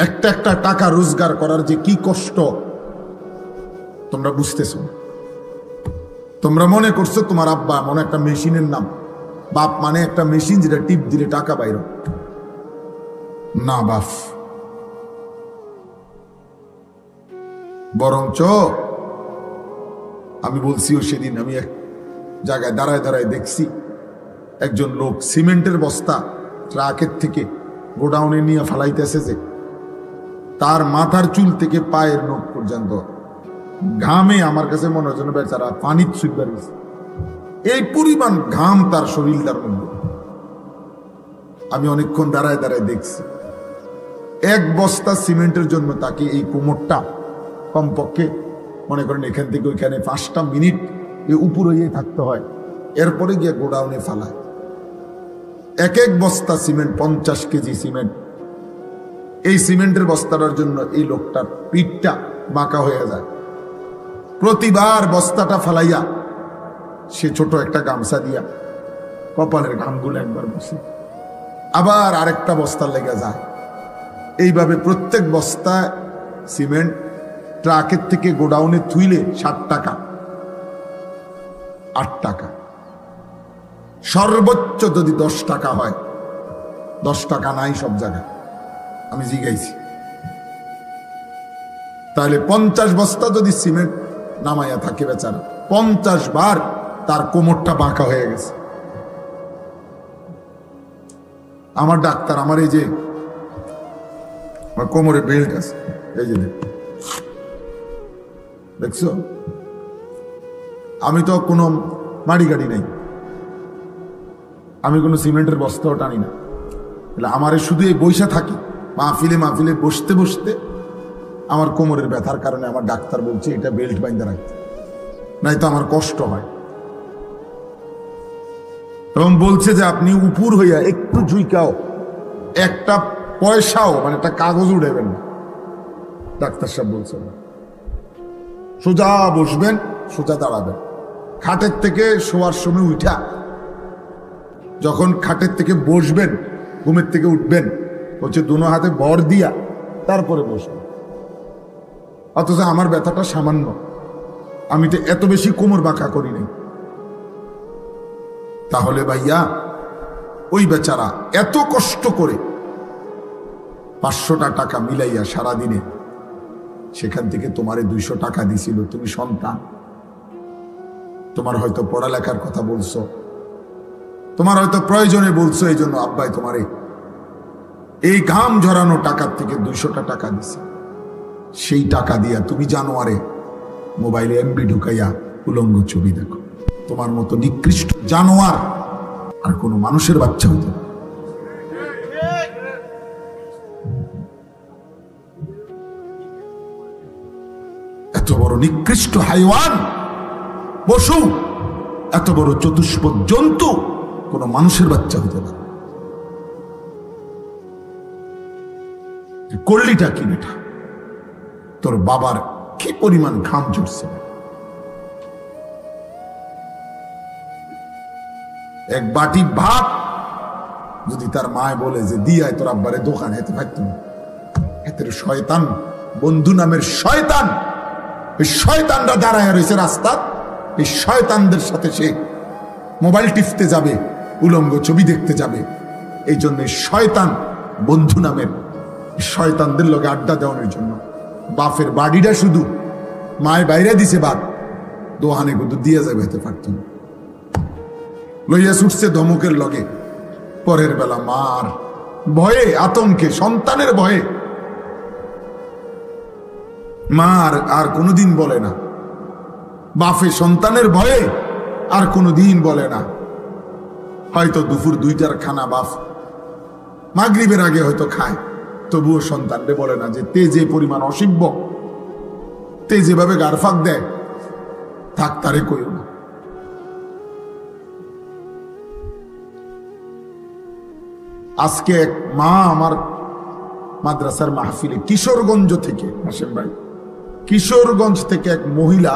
একটা একটা টাকা রোজগার করার যে কি কষ্ট তোমরা বুঝতেছো না। তোমরা মনে করছো তোমার আব্বা মনে একটা মেশিনের নাম, বাপ মানে একটা মেশিন যেটা টিপ দিলে টাকা বাইর। না বাপ, বরঞ্চ আমি বলছিও সেদিন, আমি এক জায়গায় দাঁড়ায় দাঁড়ায় দেখছি একজন লোক সিমেন্টের বস্তা ট্রাকের থেকে গোডাউনে নিয়ে ফালাইতেছে, যে তার মাথার চুল থেকে পায়ের নখ পর্যন্ত ঘামে, আমার কাছে মনে হয় যেন বেচারা পানি ছুঁইবার গেছে, এই পরিমাণ ঘাম তার শরীরটার মধ্যে। আমি অনেকক্ষণ দাঁড়ায় দাঁড়ায় দেখছি, এক বস্তা সিমেন্টের জন্য তাকে এই কোমরটা কমপক্ষে মনে করেন এখান থেকে ওইখানে 5টা মিনিট উপরে গিয়ে থাকতে হয়, এরপরে গিয়ে গোডাউনে ফালায়। এক এক বস্তা সিমেন্ট 50 কেজি সিমেন্ট, এই সিমেন্টের বস্তাটার জন্য এই লোকটার পিঠটা বাঁকা হয়ে যায়। প্রতিবার বস্তাটা ফালাইয়া সে ছোট একটা গামছা দিয়া কপালের ঘামগুলো একবার বসে, আবার আরেকটা বস্তা লেগে যায়। এইভাবে প্রত্যেক বস্তা সিমেন্ট ট্রাকের থেকে গোডাউনে থুইলে 60 টাকা, 8 টাকা, সর্বোচ্চ যদি 10 টাকা হয়। 10 টাকা নাই সব জায়গায়, আমি জিগাইছি। তাহলে 50 বস্তা যদি সিমেন্ট নামাইয়া থাকে বেচারা, 50 বার তার কোমরটা বাঁকা হয়ে গেছে। আমার ডাক্তার, আমার এই যে কোমরে বেল্ট আছে, এই যে দেখছো, আমি তো কোনো মাড়ি গাড়ি নাই, আমি কোনো সিমেন্টের বস্তাও টানি না, আমারে শুধু এই বৈশা থাকি মাহফিলে মাহফিলে বসতে বসতে আমার কোমরের ব্যথার কারণে আমার ডাক্তার বলছে এটা বেল্ট বাইন্ধা রাখতে, নাই তো আমার কষ্ট হয়। এবং বলছে যে আপনি উপর হইয়া একটু ঝুইকাও, একটা পয়সাও মানে একটা কাগজ উড়াবেন না। ডাক্তার সাহেব বলছে সোজা বসবেন, সোজা দাঁড়াবেন। খাটের থেকে শোয়ার সময় উঠা, যখন খাটের থেকে বসবেন, ঘুমের থেকে উঠবেন, হচ্ছে দুনো হাতে ভর দিয়া তারপরে বসবেন। অথচ আমার ব্যথাটা সামান্য, আমি তো এত বেশি কোমর বাঁকা করি নাই। তাহলে ভাইয়া ওই বেচারা এত কষ্ট করে 500টা টাকা মিলাইয়া সারাদিনে সেখান থেকে তোমারে 200 টাকা দিছিল। তুমি সন্তান, তোমার হয়তো পড়ালেখার কথা বলছো, তোমার হয়তো প্রয়োজনে বলছো, এই জন্য আব্বাই তোমারে এই ঘাম ঝরানো টাকার থেকে 200টা টাকা দিছে। সেই টাকা দিয়া তুমি জানোয়ারে মোবাইলে এমবি ঢুকাইয়া উলঙ্গ ছবি দেখো। তোমার মতো নিকৃষ্ট জানোয়ার আর কোনো মানুষের বাচ্চা হইতে পারে? এত বড় নিকৃষ্ট হাইওয়ান, পশু, এত বড় চতুষ্পদ জন্তু কোন মানুষের বাচ্চা হতে পারে? করলিটা কি বেটা? তোর বাবার কি পরিমাণ ঘাম ঝরছে। এক বাটি ভাত যদি তার মায় বলে যে দিয়ায় তোর আব্বারে দোকান হেতে পারত না, হেতের শয়তান বন্ধু নামের শয়তান, এই শয়তানরা দাঁড়ায় রয়েছে রাস্তা, এই শয়তানদের সাথে সে মোবাইল টিপতে যাবে, উলঙ্গ ছবি দেখতে যাবে। এই জন্য শয়তান বন্ধু নামের শয়তানদের লগে আড্ডা দেওয়ানোর জন্য বাপের বাড়িটা শুধু মায়ের বাইরে দিছে, বাপ দোহানে কিন্তু দিয়ে যাবে, হেতে পারত না। লইয়া ছুটছে ধমকের লগে, পরের বেলা মার ভয়ে, আতঙ্কে, সন্তানের ভয়ে মার আর কোনোদিন বলে না, বাপে সন্তানের ভয়ে আর কোনোদিন বলে না। হয়তো দুপুর 2টার খানা বাপ মাগরিবের আগে হয়তো খায়, তবুও সন্তানরে বলে না যে তে যে পরিমাণ অসিব্য, তে যেভাবে গারফাক দেয়, থাক তারে কইও না। আজকে এক মা আমার মাদ্রাসার মাহফিলে, কিশোরগঞ্জ থেকে, হাসেম ভাই, কিশোরগঞ্জ থেকে এক মহিলা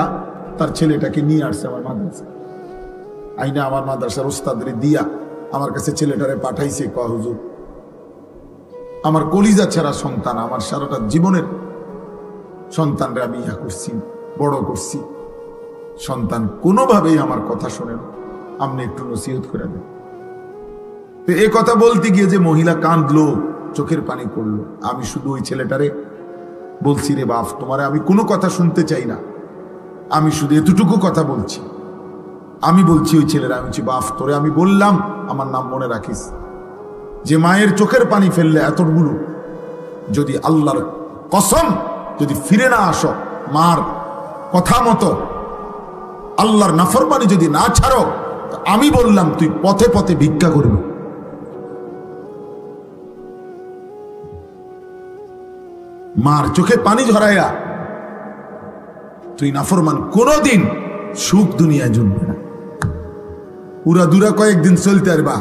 তার ছেলেটাকে নিয়ে আসছে আমার মাদ্রাসা আইনা, আমার মাদ্রাসার ওস্তাদরে দিয়া আমার কাছে ছেলেটারে পাঠাইছে। কয় হুজুর আমার কলিজা ছাড়া সন্তান, আমার সারাটা জীবনের সন্তানরা আমি ইয়া করছি, বড় করছি, সন্তান কোনোভাবেই আমার কথা শোনে না, আপনি একটু নসিহত করে দেন। তো এই কথা বলতে গিয়ে যে মহিলা কাঁদলো, চোখের পানি করলো, আমি শুধু ওই ছেলেটারে বলছি, রে বাপ, তোমারে আমি কোনো কথা শুনতে চাই না, আমি শুধু এতটুকু কথা বলছি। আমি বলছি ওই ছেলেরা, আমি বলছি, বাপ তোরে আমি বললাম, আমার নাম মনে রাখিস, যে মায়ের চোখের পানি ফেললে এতগুলো, যদি আল্লাহর কসম যদি ফিরে না আসো, মার কথা মতো আল্লাহর নাফরমানি যদি না ছাড়ো, আমি বললাম তুই পথে পথে ভিক্ষা করবি। মার চোখে পানি ঝরাইয়া তুই নাফরমান, কোনদিন সুখ দুনিয়ায় জমবে না। উড়া দুরা কয়েকদিন চলতে পারবা,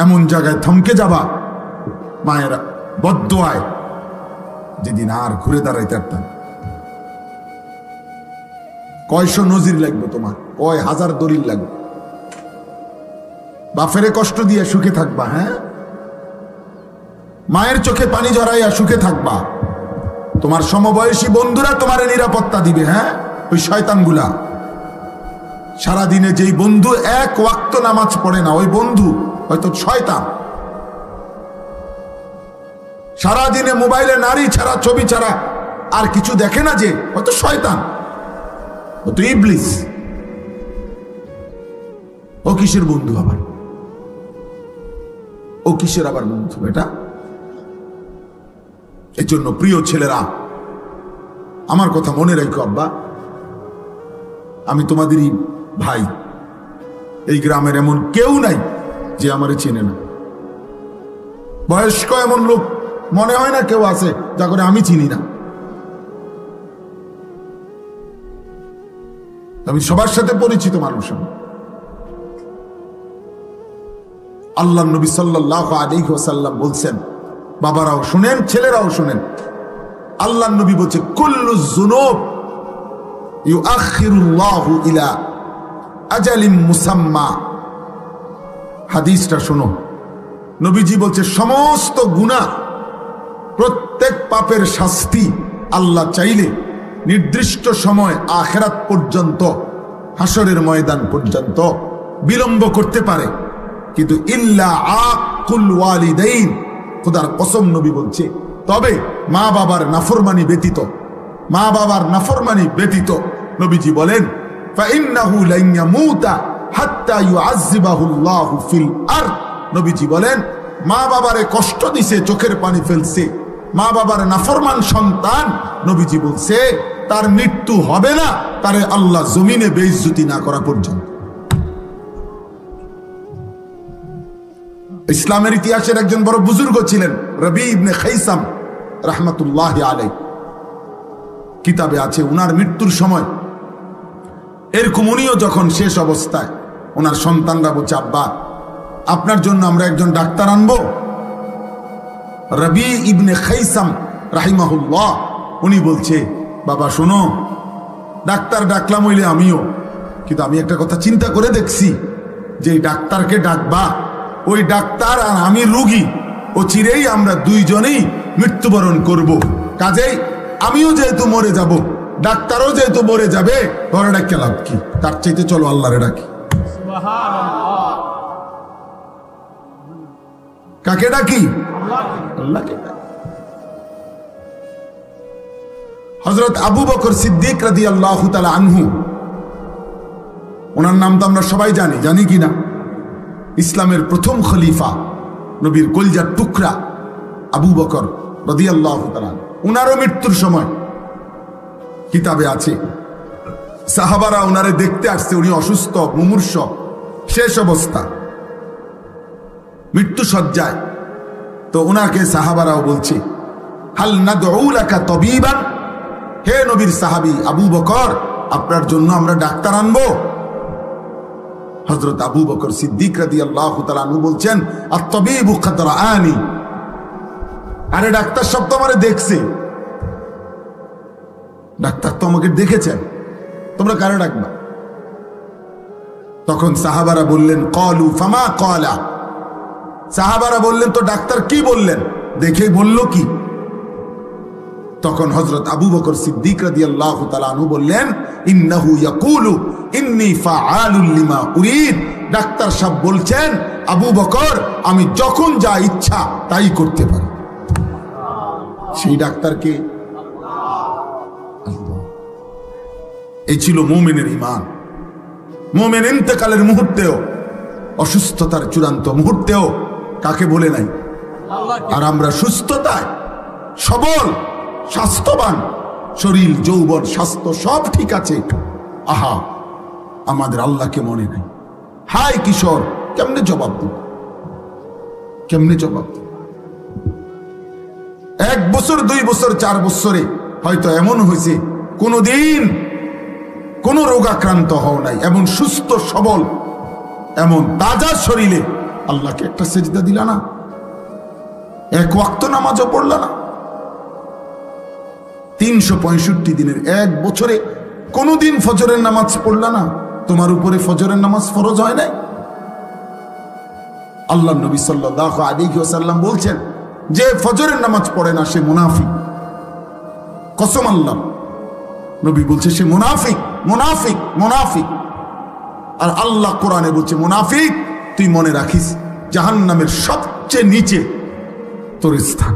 এমন জায়গায় থমকে যাবা মায়েরা বদদোয়ায়, যেদিন আর ঘুরে দাঁড়াইতে পারতাম। কয়শো নজির লাগবে তোমার, কয় হাজার দলিল লাগবে। বাফেরে কষ্ট দিয়ে সুখে থাকবা, হ্যাঁ, মায়ের চোখে পানি ঝরাইয়া সুখে থাকবা, তোমার সমবয়সী বন্ধুরা তোমার নিরাপত্তা দিবে, হ্যাঁ, ওই শয়তানগুলা। সারাদিনে যেই বন্ধু এক ওয়াক্ত নামাজ পড়ে না, ওই বন্ধু হয়তো শয়তান। সারাদিনে মোবাইলে নারী ছাড়া, ছবি ছাড়া আর কিছু দেখে না, যে হয়তো শয়তান, হয়তো ইবলিস। ও কিসের বন্ধু আবার, ও কিসের আবার বন্ধু এটা? এর জন্য প্রিয় ছেলেরা, আমার কথা মনে রেখো আব্বা, আমি তোমাদেরই ভাই। এই গ্রামের এমন কেউ নাই যে আমারে চেনে না। বয়স্ক এমন লোক মনে হয় না কেউ আছে যা করে আমি চিনি না। আমি সবার সাথে পরিচিত মানুষ। আল্লাহ নবী সাল্লাল্লাহু আলাইহি ওয়াসাল্লাম বলছেন, বাবারাও শুনেন, ছেলেরাও শুনেন, আল্লাহ নবী বলছে, কুল্লু যুনুব ইউআখিরুল্লাহু ইলা আজালিম মুসাম্মা। হাদিসটা শোনো, নবীজি বলছে, সমস্ত গুনাহ, প্রত্যেক পাপের শাস্তি আল্লাহ চাইলে নির্দিষ্ট সময় আখিরাত পর্যন্ত, হাসরের ময়দান পর্যন্ত বিলম্ব করতে পারে, কিন্তু ইল্লা আকুল ওয়ালিদাইন, খোদার কসম নবী বলছে, তবে মা বাবার নাফরমানি ব্যতীত, মা বাবার নাফরমানি ব্যতীত। নবীজি বলেন, ফাইন্নাহু লান ইয়ামুতা হাত্তা ইউআযযিবাহুল্লাহু ফিল আরদ। নবীজি বলেন, মা বাবারে কষ্ট দিছে, চোখের পানি ফেলছে, মা বাবার নাফরমান সন্তান, নবীজি বলছে তার মৃত্যু হবে না, তারে আল্লাহ জমিনে বেইজ্জতি না করা পর্যন্ত। ইসলামের ইতিহাসের একজন বড় বুজুর্গ ছিলেন, রবি ইবনে খাইসাম রাহমাতুল্লাহি আলাইহি। কিতাবে আছে, উনার মৃত্যুর সময় এরকম, উনিও যখন শেষ অবস্থায়, ওনার সন্তানরা বলছে, আব্বা আপনার জন্য আমরা একজন ডাক্তার আনবো। রবি ইবনে খাইসাম রাহিমাহুল্লাহ উনি বলছে, বাবা শোনো, ডাক্তার ডাকলাম হইলে আমিও, কিন্তু আমি একটা কথা চিন্তা করে দেখছি, যে ডাক্তারকে ডাকবা, ওই ডাক্তার আর আমি রুগী, ও চিরেই আমরা দুইজনেই মৃত্যুবরণ করব। কাজেই আমিও যেহেতু মরে যাব, ডাক্তারও যেহেতু মরে যাবে, ঘরে ডাক্তার লাভ কি? তার চাইতে চলো আল্লাহরে ডাকি। কাকে ডাকি? আল্লাহকে ডাকি। হযরত আবু বকর সিদ্দিক রাদিয়াল্লাহু তাআলা আনহু, ওনার নাম তো আমরা সবাই জানি, জানি কি না? ইসলামের প্রথম খলিফা, নবীর কলিজার টুকরা আবু বকর রাদিয়াল্লাহু তাআলা, উনারও মৃত্যুর সময় কিতাবে আছে, সাহাবারা উনারে দেখতে আসছে, উনি অসুস্থ, মুমূর্ষ, শেষ অবস্থা, মৃত্যু সজ্জায়। তো উনাকে সাহাবারাও বলছে, হাল নাদউ লাকা তাবিবান, হে নবীর সাহাবী আবু বকর, আপনার জন্য আমরা ডাক্তার আনবো? হযরত আবু বকর সিদ্দিক রাদিয়াল্লাহু তাআলা আনহু বলছেন, আত-তাবিবু কাদ রাআনি, আরে ডাক্তার সব তো আমারে দেখছে, ডাক্তার তো আমাকে দেখেছেন, তোমরা কারে ডাকবা? তখন সাহাবারা বললেন, ক্বালু ফামা ক্বালা, সাহাবারা বললেন, তো ডাক্তার কি বললেন? দেখে বলল কি? তখন হযরত আবু বকর সিদ্দিক রাদিয়াল্লাহু তাআলা আনহু বললেন, ইন্নাহু ইয়াকুলু ইন্নী ফাআলুল লিমা উরিদ। ডাক্তার সাহেব বলছেন, আবু বকর, আমি যখন যা ইচ্ছা তাই করতে পারি। সেই ডাক্তারকে আল্লাহ। এই ছিল মুমিনের ঈমান। মুমিন ইন্তেকালের মুহূর্তেও, অসুস্থতার চূড়ান্ত মুহূর্তেও কাকে বলে নাই? আর আমরা সুস্থতায় সবল, স্বাস্থ্যবান, শরীর, যৌবন, স্বাস্থ্য সব ঠিক আছে, আহা আমাদের আল্লাহকে মনে নাই। হায় কিশোর, কেমনে জবাব দেব? কেমনে জবাব দেব? 1 বছর, 2 বছর, 4 বছরে হয়তো এমন হয়েছে কোনদিন কোন রোগাক্রান্ত হও নাই, এমন সুস্থ সবল, এমন তাজা শরীরে আল্লাহকে একটা সেজদা দিলা না? 1 ওয়াক্ত নামাজও পড়লা না? 365 দিনের 1 বছরে কোনদিন ফজরের নামাজ পড়লা না? তোমার উপরে ফজরের নামাজ ফরজ হয় নাই? আল্লাহ নবী সাল্লাল্লাহু আলাইহি ওয়াসাল্লাম বলছেন, যে ফজরের নামাজ পড়ে না সে মুনাফিক। কসম আল্লাহ, নবী বলছে সে মুনাফিক, মুনাফিক, মুনাফিক। আর আল্লাহ কোরআনে বলছে, মুনাফিক তুই মনে রাখিস জাহান্নামের সবচেয়ে নিচে তোর স্থান।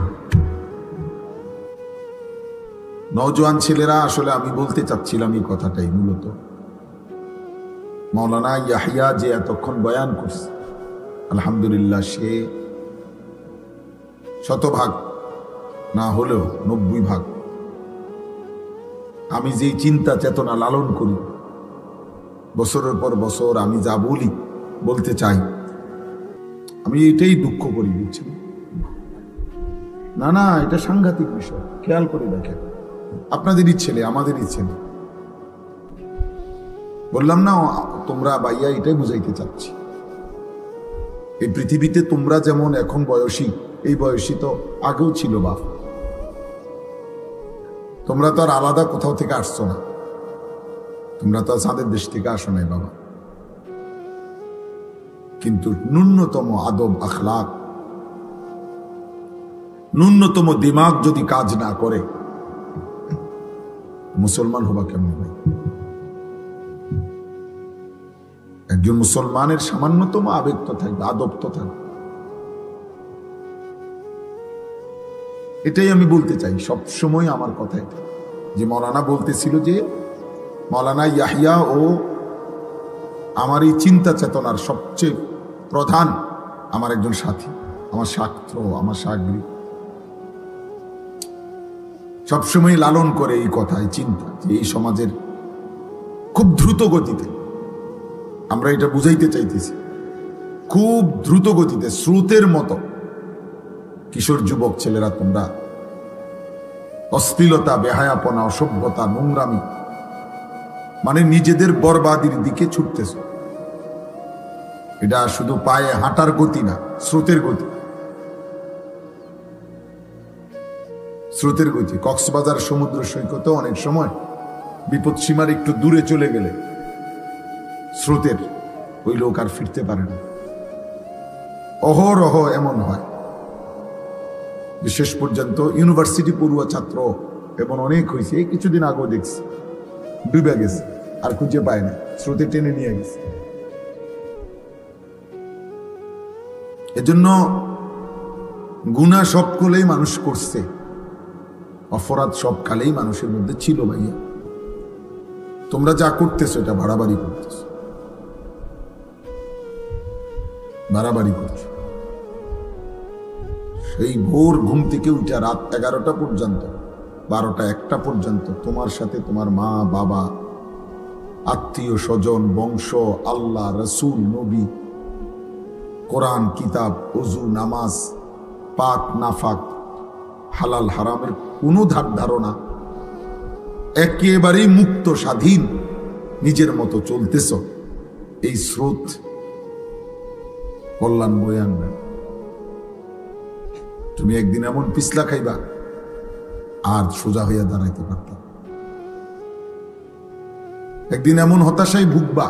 নওজোয়ান ছেলেরা, আসলে আমি বলতে চাচ্ছিলাম এই কথাটাই মূলত। মাওলানা ইয়াহিয়া যে এতক্ষণ বয়ান করছে, আলহামদুলিল্লাহ, সে 100% না হলেও 90% আমি যেই চিন্তা চেতনা লালন করি বছরের পর বছর, আমি যা বলি, বলতে চাই, আমি এটাই দুঃখ করি, বুঝছেন? না না, এটা সাংঘাতিক বিষয়। খেয়াল করে দেখেন, আপনাদেরই ছেলে, আমাদেরই ছেলে। বললাম না তোমরা ভাইয়া, এটাই বুঝাইতে চাচ্ছি। এই পৃথিবীতে তোমরা যেমন এখন বয়সী, এই বয়সী তো আগেও ছিল বাপ। তোমরা তো আর আলাদা কোথাও থেকে আসছো না, তোমরা তো চাঁদের দেশ থেকে আসো নাই বাবা। কিন্তু ন্যূনতম আদব, আখলাক, ন্যূনতম দিমাগ যদি কাজ না করে, মুসলমান হবা কেমন ভাই? একজন মুসলমানের সামান্যতম আবেগ তো থাকবে, আদব তো থাকবে। এটাই আমি বলতে চাই সবসময়। আমার কথা এটা, যে মৌলানা বলতেছিল, যে মৌলানা ইয়াহিয়া ও আমার এই চিন্তা চেতনার সবচেয়ে প্রধান আমার একজন সাথী, আমার ছাত্র, আমার সাগরিক, সবসময় লালন করে এই কথা, এই চিন্তা, যে এই সমাজের খুব দ্রুত গতিতে, আমরা এটা বুঝাইতে চাইতেছি, খুব দ্রুত গতিতে স্রোতের মতো কিশোর যুবক ছেলেরা তোমরা অশ্লীলতা, বেহায়াপনা, অসভ্যতা, নোংরামি, মানে নিজেদের বরবাদির দিকে ছুটতেছ। এটা শুধু পায়ে হাঁটার গতি না, স্রোতের গতি। স্রোতের গতি। কক্সবাজার সমুদ্র সৈকতে অনেক সময় বিপদসীমার একটু দূরে চলে গেলে স্রোতের ওই লোক আর ফিরতে পারে না। অহরহ এমন হয়। বিশেষ পর্যন্ত ইউনিভার্সিটি পড়ুয়া ছাত্র এবং অনেক হয়েছে, কিছুদিন আগেও দেখছি, ডুবে গেছে, আর খুঁজে পায় না, স্রোতে টেনে নিয়ে গেছে। এজন্য গুনাহ সব কালেই মানুষ করছে, অপরাধ সব কালেই মানুষের মধ্যে ছিল ভাইয়া। তোমরা যা করতেছো এটা বাড়াবাড়ি করতেছো, বাড়াবাড়ি করছো। সেই ভোর ঘুম থেকে উঠে রাত 11টা পর্যন্ত, 12টা 1টা পর্যন্ত তোমার সাথে তোমার মা, বাবা, আত্মীয় স্বজন, বংশ, আল্লাহ, রসুল, নবী, কোরআন, কিতাব, ওযু, নামাজ, পাক নাফাক, হালাল হারামের কোনো ধারণা, একেবারেই মুক্ত স্বাধীন নিজের মতো চলতেছ। এই স্রোত কল্যাণ বয়ে আনবে। তুমি একদিন এমন পিছলা খাইবা আর সোজা হইয়া দাঁড়াইতে পারতা। একদিন এমন হতাশায় ভুগবা,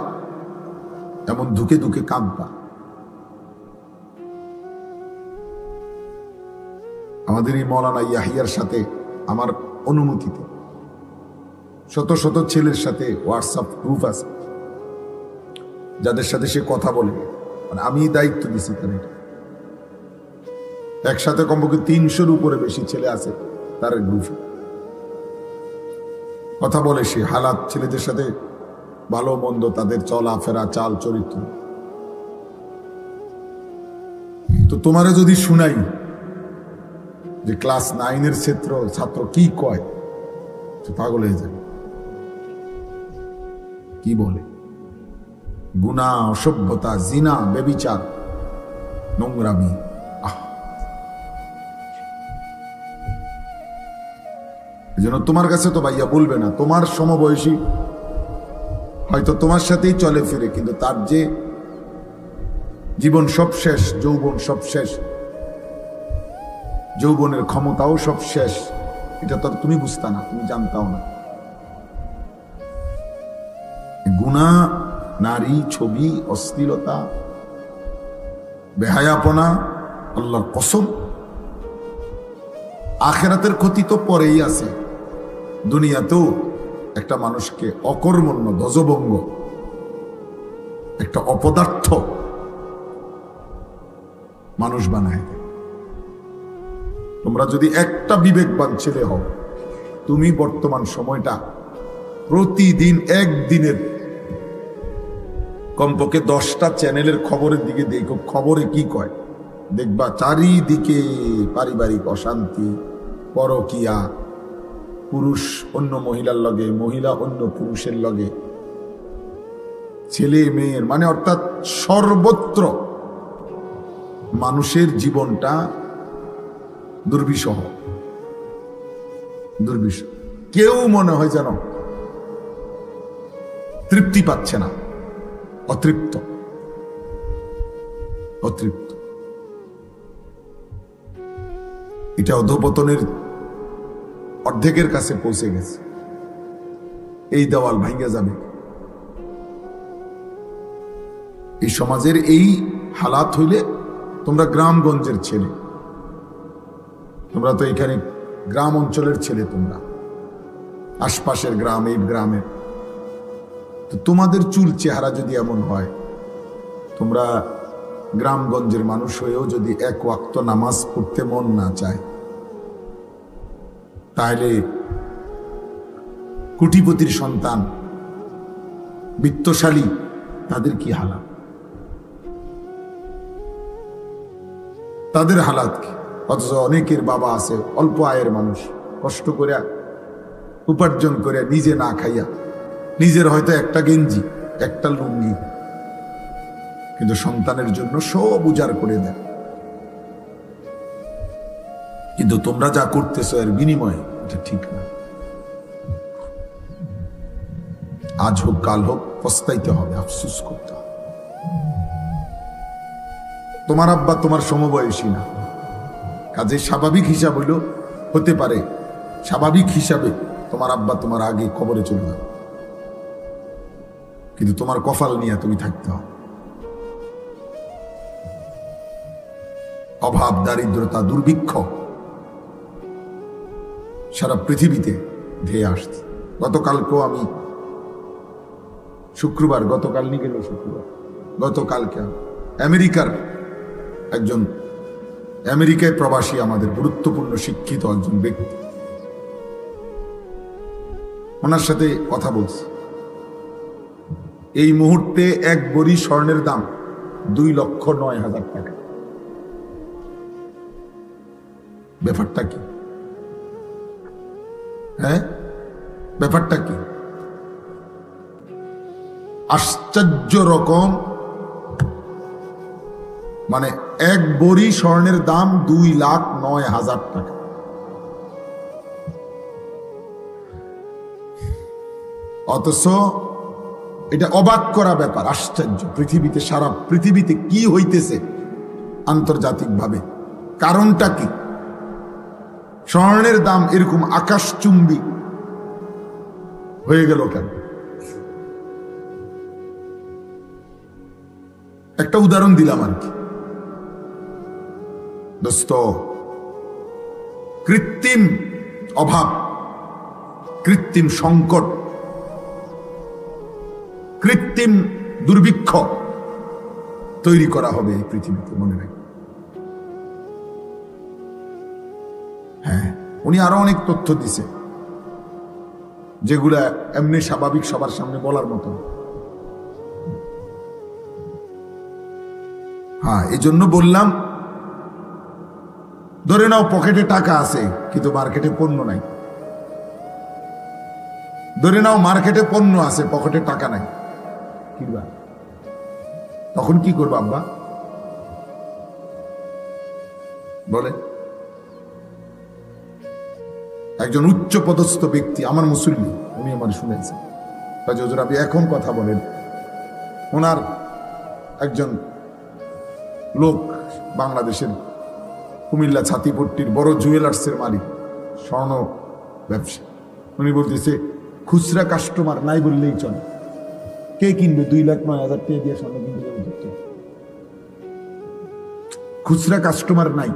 এমন ধুকে ধুকে কাঁদবা, আমাদের এই মৌলানা ইয়াহিয়ার সাথে আমার অনুমতিতে শত শত ছেলের সাথে হোয়াটসঅ্যাপ গ্রুপ আছে, যাদের সাথে সে কথা বলে, মানে আমি দায়িত্ব দিছি তার। একসাথে কমপক্ষে 300-র উপরে বেশি ছেলে আছে তার গ্রুপে। কথা বলে সে হালাত, ছেলেদের সাথে ভালো মন্দ, তাদের চলাফেরা, চাল চরিত্র। তো তোমারে যদি শুনাই যে ক্লাস 9-এর ছাত্র কি কয়, পাগল হয়ে যাবে। কি বলে? গুনাহ, অসভ্যতা, জিনা, ব্যভিচার, নোংরামি। এজন্য তোমার কাছে তো ভাইয়া বলবে না, তোমার সমবয়সী হয়তো তোমার সাথেই চলে ফিরে, কিন্তু তার যে জীবন সব শেষ, যৌবন সব শেষ, যৌবনের ক্ষমতাও সব শেষ, এটা তো তুমি বুঝতা না, তুমি জানতাও না। গুনাহ, নারী, ছবি, অশ্লীলতা, বেহায়াপনা, আল্লাহর কসম আখিরাতের ক্ষতি তো পরেই আছে। দুনিয়াতেও একটা মানুষকে অকর্মণ্য, ধ্বজভঙ্গ, একটা অপদার্থ মানুষ বানায় দেয়। তোমরা যদি একটা বিবেকবান ছেলে হও, তুমি বর্তমান সময়টা প্রতিদিন একদিনের কমপক্ষে 10টা চ্যানেলের খবরের দিকে দেখো, খবরে কি কয় দেখবা। চারিদিকে পারিবারিক অশান্তি, পরকিয়া, পুরুষ অন্য মহিলার লগে, মহিলা অন্য পুরুষের লগে, ছেলে মেয়ের, মানে অর্থাৎ সর্বত্র মানুষের জীবনটা দুর্বিষহ। কেউ মনে হয় যেন তৃপ্তি পাচ্ছে না, অতৃপ্ত। এটা অধঃপতনের অর্ধেকের কাছে পৌঁছে গেছে। এই দেওয়াল ভাঙ্গা যাবে। এই সমাজের এই হালাত হইলে, তোমরা গ্রামগঞ্জের ছেলে, তোমরা তো এখানে গ্রাম অঞ্চলের ছেলে, তোমরা আশপাশের গ্রাম, এই গ্রামের, তো তোমাদের চুল চেহারা যদি এমন হয়, তোমরা গ্রামগঞ্জের মানুষ হয়েও যদি এক ওয়াক্ত নামাজ পড়তে মন না চায়, তাহলে কোটিপতির সন্তান, বিত্তশালী, তাদের কি হালাত? তাদের হালাত কি? অথচ অনেকের বাবা আছে অল্প আয়ের মানুষ, কষ্ট করে উপার্জন করে, নিজে না খাইয়া, নিজের হয়তো একটা গেঞ্জি, একটা লুঙ্গি, কিন্তু সন্তানের জন্য সব উজাড় করে দেয়। কিন্তু তোমরা যা করতেছো এর বিনিময়ে এটা ঠিক না। আজ হোক কাল হোক পস্তাইতে হবে, আফসোস করতে হবে। তোমার আব্বা তোমার সমবয়সী না, কাজে স্বাভাবিক হিসাব হইল, হতে পারে স্বাভাবিক হিসাবে তোমার আব্বা তোমার আগে কবরে চলে যাবে, কিন্তু তোমার কপাল নিয়ে তুমি থাকতে হবে। অভাব, দারিদ্রতা, দুর্ভিক্ষ সারা পৃথিবীতে ধেয়ে আসছে। গতকালকেও আমি শুক্রবার, গতকাল নিয়ে গেল শুক্রবার, গতকালকে আমেরিকার একজন, আমেরিকায় প্রবাসী, আমাদের গুরুত্বপূর্ণ শিক্ষিত একজন ব্যক্তি, ওনার সাথে কথা বলছি। এই মুহূর্তে এক ভরি স্বর্ণের দাম 2,09,000 টাকা। ব্যাপারটা কি? হ্যাঁ, ব্যাপারটা কি? আশ্চর্য রকম, মানে এক ভরি স্বর্ণের দাম 2,09,000 টাকা। অথচ এটা অবাক করা ব্যাপার, আশ্চর্য। পৃথিবীতে, সারা পৃথিবীতে কি হইতেছে আন্তর্জাতিকভাবে, কারণটা কি? স্বর্ণের দাম এরকম আকাশচুম্বী হয়ে গেল কেন? একটা উদাহরণ দিলাম আর কি। দোস্ত, কৃত্রিম অভাব, কৃত্রিম সংকট, কৃত্রিম দুর্ভিক্ষ তৈরি করা হবে এই পৃথিবীতে, মনে রাখবেন। হ্যাঁ, উনি আরো অনেক তথ্য দিছে যেগুলা এমনি স্বাভাবিক সবার সামনে বলার মতো। হ্যাঁ, এই জন্য বললাম, ধরে নাও পকেটে টাকা আছে কিন্তু মার্কেটে পণ্য নাই। ধরে নাও মার্কেটে পণ্য আছে, পকেটে টাকা নাই, কিনবা, তখন কি করবো আব্বা বলে? একজন উচ্চ পদস্থ ব্যক্তি, আমার মুসল্লি, উনি আমার শুনেছেন, হুজুর আপনি এখন কথা বলেন। ওনার একজন লোক, বাংলাদেশের কুমিল্লা ছাতিপট্টির বড় জুয়েলার্সের মালিক, স্বর্ণ ব্যবসা, উনি বলতেছে খুচরা কাস্টমার নাই বললেই চলে। কে কিনবে 2,09,000 টাকা দিয়ে স্বর্ণ কিনতে যাবে? খুচরা কাস্টমার নাই,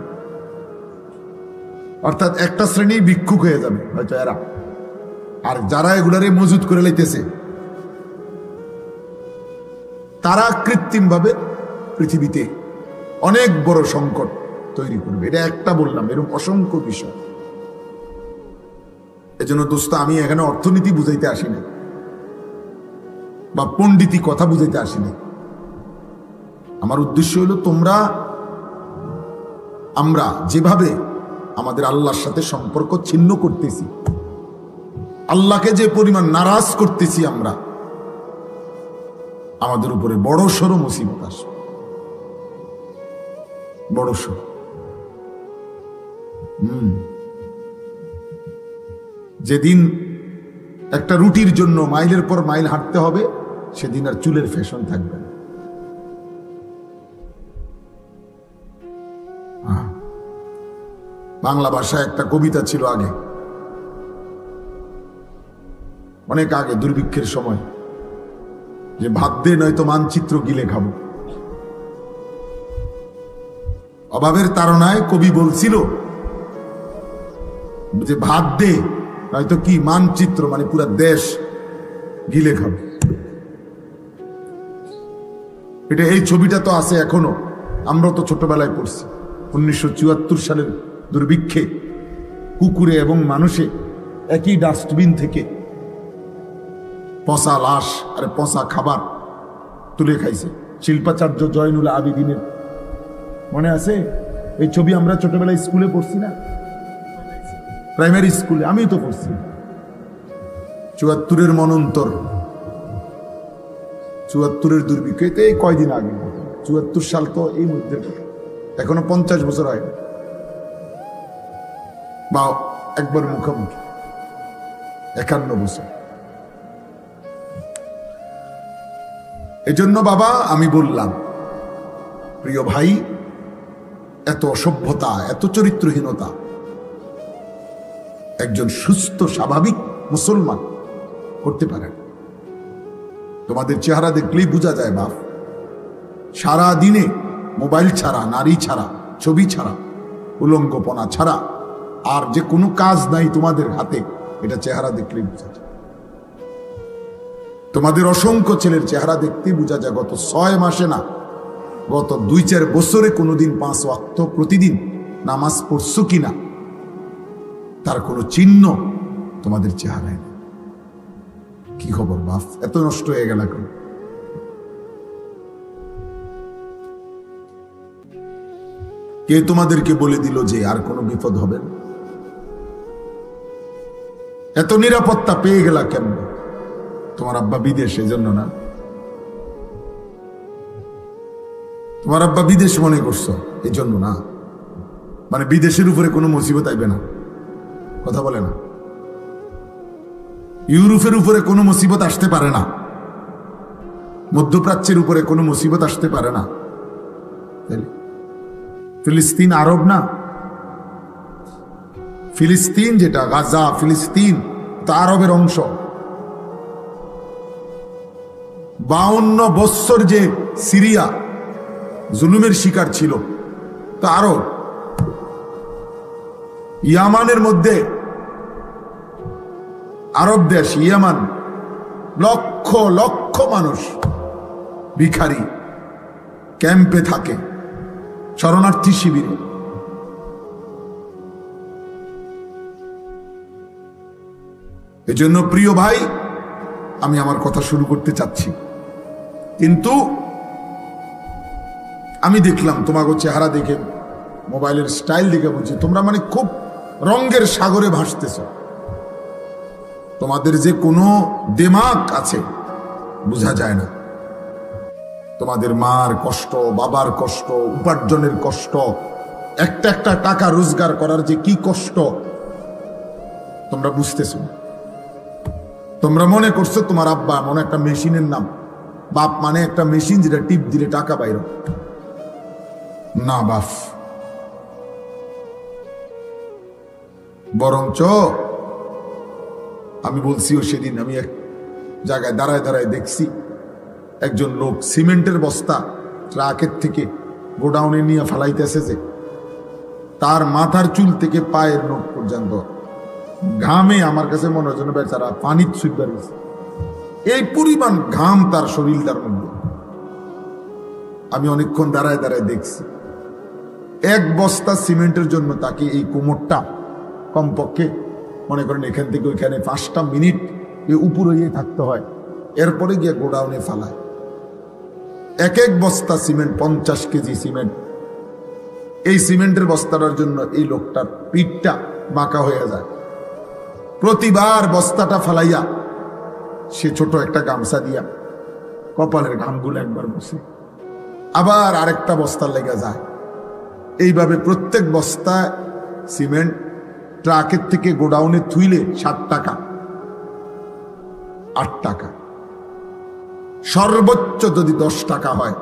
অর্থাৎ একটা শ্রেণী ভিক্ষুক হয়ে যাবে হয়তো এরা। আর যারা এগুলারে মজুত করে লাইতেছে তারা কৃত্রিম ভাবে পৃথিবীতে অনেক বড় সংকট তৈরি করবে। এটা একটা বললাম, এরকম অসংখ্য বিষয়। এজন্য দোস্ত, আমি এখানে অর্থনীতি বুঝাইতে আসি না বা পণ্ডিতি কথা বুঝাইতে আসি না। আমার উদ্দেশ্য হলো আমরা যেভাবে আমাদের আল্লাহর সাথে সম্পর্ক ছিন্ন করতেছি, আল্লাহকে যে পরিমাণ নারাজ করতেছি আমরা, আমাদের উপরে বড় সড় মুসিবত আসবে, বড় সড়। যেদিন একটা রুটির জন্য মাইলের পর মাইল হাঁটতে হবে, সেদিন আর চুলের ফ্যাশন থাকবে না। বাংলা ভাষায় একটা কবিতা ছিল আগে, অনেক আগে, দুর্ভিক্ষের সময়, যে ভাত দে নয়তো মানচিত্র গিলে খাবো। অভাবের তাড়নায় কবি বলছিল যে ভাত দে নয়তো কি মানচিত্র, মানে পুরা দেশ গিলে খাবে। এটা, এই ছবিটা তো আছে এখনো, আমরা তো ছোটবেলায় পড়ছি। 1974 সালের দুর্ভিক্ষে কুকুরে এবং মানুষে একই ডাস্টবিন থেকে পচা লাশ আর পচা খাবার তুলে খাইছে। শিল্পাচার্য জয়নুল আবেদিনের মনে আছে এই ছবি? আমরা ছোটবেলায় স্কুলে পড়ছি না, প্রাইমারি স্কুলে, আমি তো পড়ছি। 74-এর মনন্তর, 74-এর দুর্ভিক্ষ, এই কয়দিন আগে। 74 সাল তো এই মধ্যে, এখনো 50 বছর হয় বা একবার মুখোমুখি 51 বছর। এজন্য বাবা আমি বললাম, প্রিয় ভাই, এত অসভ্যতা, এত চরিত্রহীনতা একজন সুস্থ স্বাভাবিক মুসলমান করতে পারে। তোমাদের চেহারা দেখলেই বোঝা যায় বাপ, সারা দিনে মোবাইল ছাড়া, নারী ছাড়া, ছবি ছাড়া, উলঙ্গপনা ছাড়া আর যে কোনো কাজ নাই তোমাদের হাতে, এটা চেহারা দেখলেই বোঝা যায়। তোমাদের অসংখ্য ছেলের চেহারা দেখতেই বোঝা যায় গত 6 মাসে না, গত 2-4 বছরে কোনোদিন 5 ওয়াক্ত প্রতিদিন নামাজ পড়ছো কিনা তার কোনো চিহ্ন তোমাদের চেহারায় নেই। কি খবর বাপ, এত নষ্ট হয়ে গেল কেন? কে তোমাদেরকে বলে দিল যে আর কোনো বিপদ হবে না? এত নিরাপত্তা পেয়ে গেলা কেমন? তোমার আব্বা বিদেশ, এজন্য না? তোমার আব্বা বিদেশ মনে করছো এই জন্য না? মানে বিদেশের উপরে কোনো মুসিবত আইবে না, কথা বলে না? ইউরোপের উপরে কোনো মুসিবত আসতে পারে না, মধ্যপ্রাচ্যের উপরে কোনো মুসিবত আসতে পারে না। ফিলিস্তিন আরব না? ফিলিস্তিন যেটা গাজা, ফিলিস্তিন তা আরবের অংশ। 52 বৎসর যে সিরিয়া জুলুমের শিকার ছিল তা আরব। ইয়ামানের মধ্যে, আরব দেশ ইয়ামান, লক্ষ লক্ষ মানুষ ভিখারি ক্যাম্পে থাকে, শরণার্থী শিবিরে। এজন্য প্রিয় ভাই, আমি আমার কথা শুরু করতে চাচ্ছি, কিন্তু আমি দেখলাম তোমাকে চেহারা দেখে, মোবাইলের স্টাইল দেখে বুঝছি তোমরা মানে খুব রঙের সাগরে ভাসতেছ। তোমাদের যে কোনো দিমাগ আছে বোঝা যায় না। তোমাদের মার কষ্ট, বাবার কষ্ট, উপার্জনের কষ্ট, একটা একটা টাকা রোজগার করার যে কি কষ্ট তোমরা বুঝতেছ না। তোমরা মনে করছো তোমার আব্বা মনে একটা মেশিনের নাম, বাপ মানে একটা মেশিন যেটা টিপ দিলে টাকা বাইর। না বাপ, বরঞ্চ আমি বলছিও সেদিন, আমি এক জায়গায় দাঁড়ায় দাঁড়ায় দেখছি একজন লোক সিমেন্টের বস্তা ট্রাকের থেকে গোডাউনে নিয়ে ফালাইতেছে, যে তার মাথার চুল থেকে পায়ের নখ পর্যন্ত ঘামে, আমার কাছে মনে হয় যেন বেচারা পানি ছুটবার গেছে, এই পরিমাণ ঘাম তার শরীরটার মধ্যে। আমি অনেকক্ষণ দাঁড়ায় দাঁড়ায় দেখছি, এক বস্তা সিমেন্টের জন্য তাকে এই কোমরটা কমপক্ষে মনে করেন এখান থেকে ওইখানে 5টা মিনিট উপরে গিয়ে থাকতে হয়, এরপরে গিয়ে গোডাউনে ফালায়। এক এক বস্তা সিমেন্ট 50 কেজি সিমেন্ট। এই সিমেন্টের বস্তাটার জন্য এই লোকটার পিঠটা বাঁকা হয়ে যায়। প্রতিবার বস্তাটা ফালাইয়া সে ছোট একটা গামছা দিয়া কপালের ঘামগুলো একবার বসে, আবার আরেকটা বস্তা লেগে যায়। এইভাবে প্রত্যেক বস্তা সিমেন্ট ট্রাকের থেকে গোডাউনে থুইলে 7 টাকা, 8 টাকা, সর্বোচ্চ যদি 10 টাকা হয়।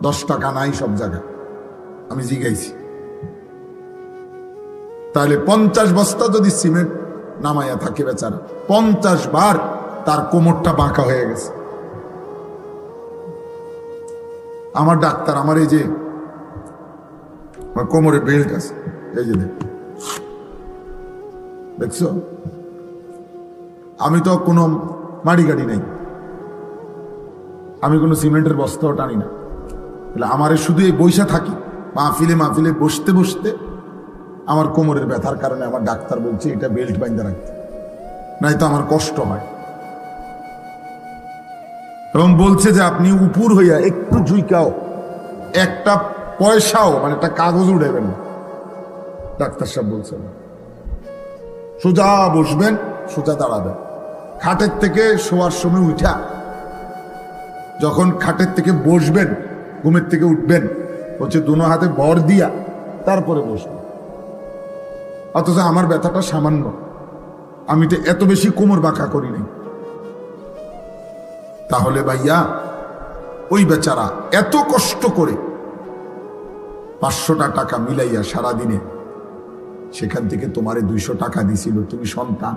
10 টাকা নাই সব জায়গায়, আমি জিগাইছি। তাহলে 50 বস্তা যদি সিমেন্ট নামাইয়া থাকে বেচারা, 50 বার তার কোমরটা বাঁকা হয়ে গেছে। আমার ডাক্তার, আমার এই যে কোমরে বেল্ট আছে, এই যে দেখছো, আমি তো কোনো মাড়ি গাড়ি নাই, আমি কোনো সিমেন্টের বস্তাও টানি না। আমারে শুধু এই বৈশা থাকি মাহফিলে মাহফিলে বসতে বসতে আমার কোমরের ব্যথার কারণে আমার ডাক্তার বলছে এটা বেল্ট বাইন্ধা রাখতে, নাই তো আমার কষ্ট হয়। এবং বলছে যে আপনি উপর হইয়া একটু ঝুইকাও, একটা পয়সাও মানে একটা কাগজ উঠাবেন না। ডাক্তার সাহেব বলছে সোজা বসবেন, সোজা দাঁড়াবেন। খাটের থেকে শোয়ার সময় উঠা, যখন খাটের থেকে বসবেন, ঘুমের থেকে উঠবেন, হচ্ছে দুনো হাতে ভর দিয়া তারপরে বসবেন। অথচ আমার ব্যথাটা সামান্য, আমি তো এত বেশি কোমর বাঁকা করি নাই। তাহলে ভাইয়া ওই বেচারা এত কষ্ট করে 500টা টাকা মিলাইয়া সারাদিনে, সেখান থেকে তোমারে 200 টাকা দিছিল। তুমি সন্তান,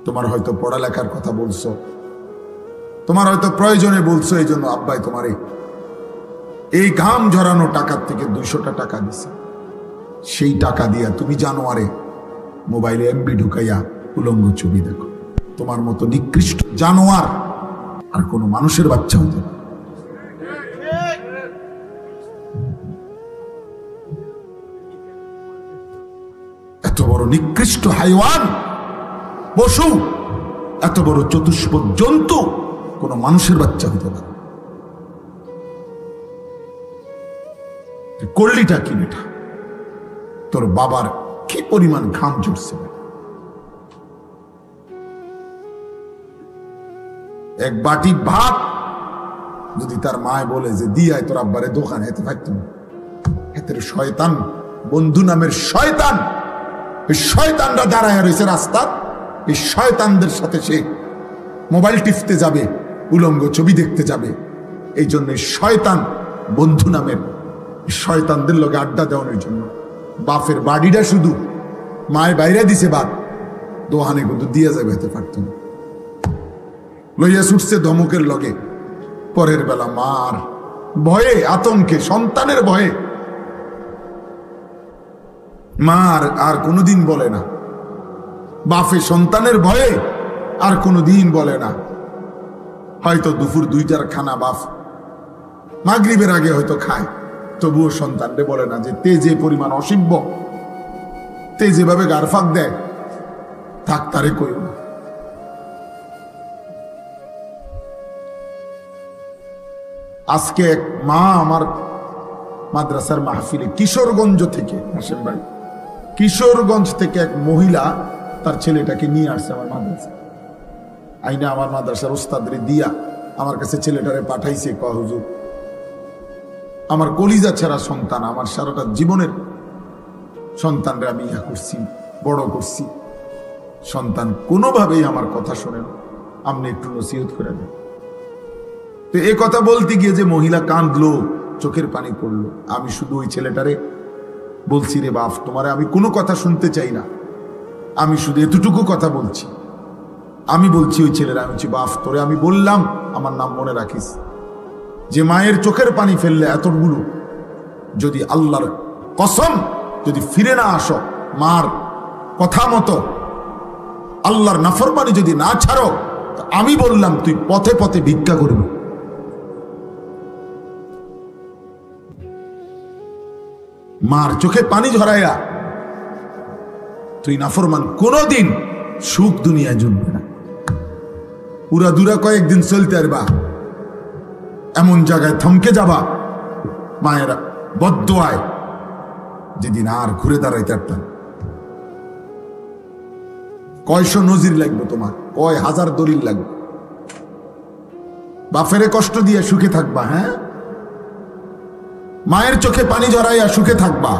তোমার হয়তো পড়ালেখার কথা বলছো, তোমার হয়তো প্রয়োজনে বলছো, এই জন্য আব্বাই তোমারে এই ঘাম ঝরানো টাকার থেকে 200টা টাকা দিছে। সেই টাকা দিয়া তুমি জানোয়ারে মোবাইলে এমবি ঢুকাইয়া উলঙ্গ ছবি দেখো। তোমার মতো নিকৃষ্ট জানোয়ার আর কোনো মানুষের বাচ্চা হতে পারে? এত বড় নিকৃষ্ট হাইওয়ান, পশু, এত বড় চতুষ্পদ জন্তু কোন মানুষের বাচ্চা হতে পারে? করলিটা কি বেটা? তোর বাবার কি পরিমাণ ঘাম ঝরছে। এক বাটি ভাত যদি তার মায় বলে যে দিয়ায় তোর আব্বারে দোকানে, এতে থাকতো এতে শয়তান বন্ধু নামের শয়তান, এই শয়তানরা দাঁড়ায় রয়েছে রাস্তা, এই শয়তানদের সাথে সে মোবাইল টিপতে যাবে, উলঙ্গ ছবি দেখতে যাবে। এই জন্য শয়তান বন্ধু নামের শয়তানদের লগে আড্ডা দেওয়ানোর জন্য বাপের বাড়িটা শুধু মায়ের বাইরে দিছে, বাপ দোহানে কিন্তু দিয়ে যাবে, হতে পারত না। লইয়া ছুটছে ধমকের লগে, পরের বেলা মার ভয়ে, আতঙ্কে, সন্তানের ভয়ে মা আর কোনোদিন বলে না, বাপে সন্তানের ভয়ে আর কোনোদিন বলে না। হয়তো দুপুর 2টার খানা বাপ মাগরিবের আগে হয়তো খায়, তবুও সন্তানরে বলে না যে তে যে পরিমাণ অসিব্য, তে যেভাবে গারফাক দেয়, থাক তারে কইও না। আজকে এক মা আমার মাদ্রাসার মাহফিলে কিশোরগঞ্জ থেকে, হাসেম ভাই, কিশোরগঞ্জ থেকে এক মহিলা তার ছেলেটাকে নিয়ে আসছে আমার মাদ্রাসা আইনা, আমার মাদ্রাসার ওস্তাদরে দিয়া আমার কাছে ছেলেটারে পাঠাইছে। কয় হুজুর, আমার কলিজা ছাড়া সন্তান, আমার সারাটা জীবনের সন্তানরে আমি ইয়া করছি, বড় করছি, সন্তান কোনোভাবেই আমার কথা শোনেন, আপনি একটু নসিহত করে দেন। তো এই কথা বলতে গিয়ে যে মহিলা কাঁদলো, চোখের পানি পড়লো, আমি শুধু ওই ছেলেটারে বলছি, রে বাপ, তোমারে আমি কোনো কথা শুনতে চাই না, আমি শুধু এতটুকু কথা বলছি। আমি বলছি ওই ছেলেরা, আমি বলছি, বাপ, তোরে আমি বললাম আমার নাম মনে রাখিস, যে মায়ের চোখের পানি ফেললে এতগুলো, যদি আল্লাহর কসম যদি ফিরে না আসো, মার কথা মতো আল্লাহর নাফরমানি যদি না ছাড়ো, আমি বললাম তুই পথে পথে ভিক্ষা করবি। মার চোখে পানি ঝরাইয়া তুই নাফরমান, কোনদিন সুখ দুনিয়ায় জমবে না। পুরা দুরা কয়েকদিন চলতে পারবা, এমন জায়গায় থমকে যাবা মায়েরা বদদোয়ায়, যেদিন আর ঘুরে দাঁড়াইতে পারতাম। কয়শো নজির লাগবে তোমার, কয় হাজার দলিল লাগবে, বাপেরে কষ্ট দিয়ে সুখে থাকবা। হ্যাঁ, মায়ের চোখে পানি ঝরাইয়া সুখে থাকবা,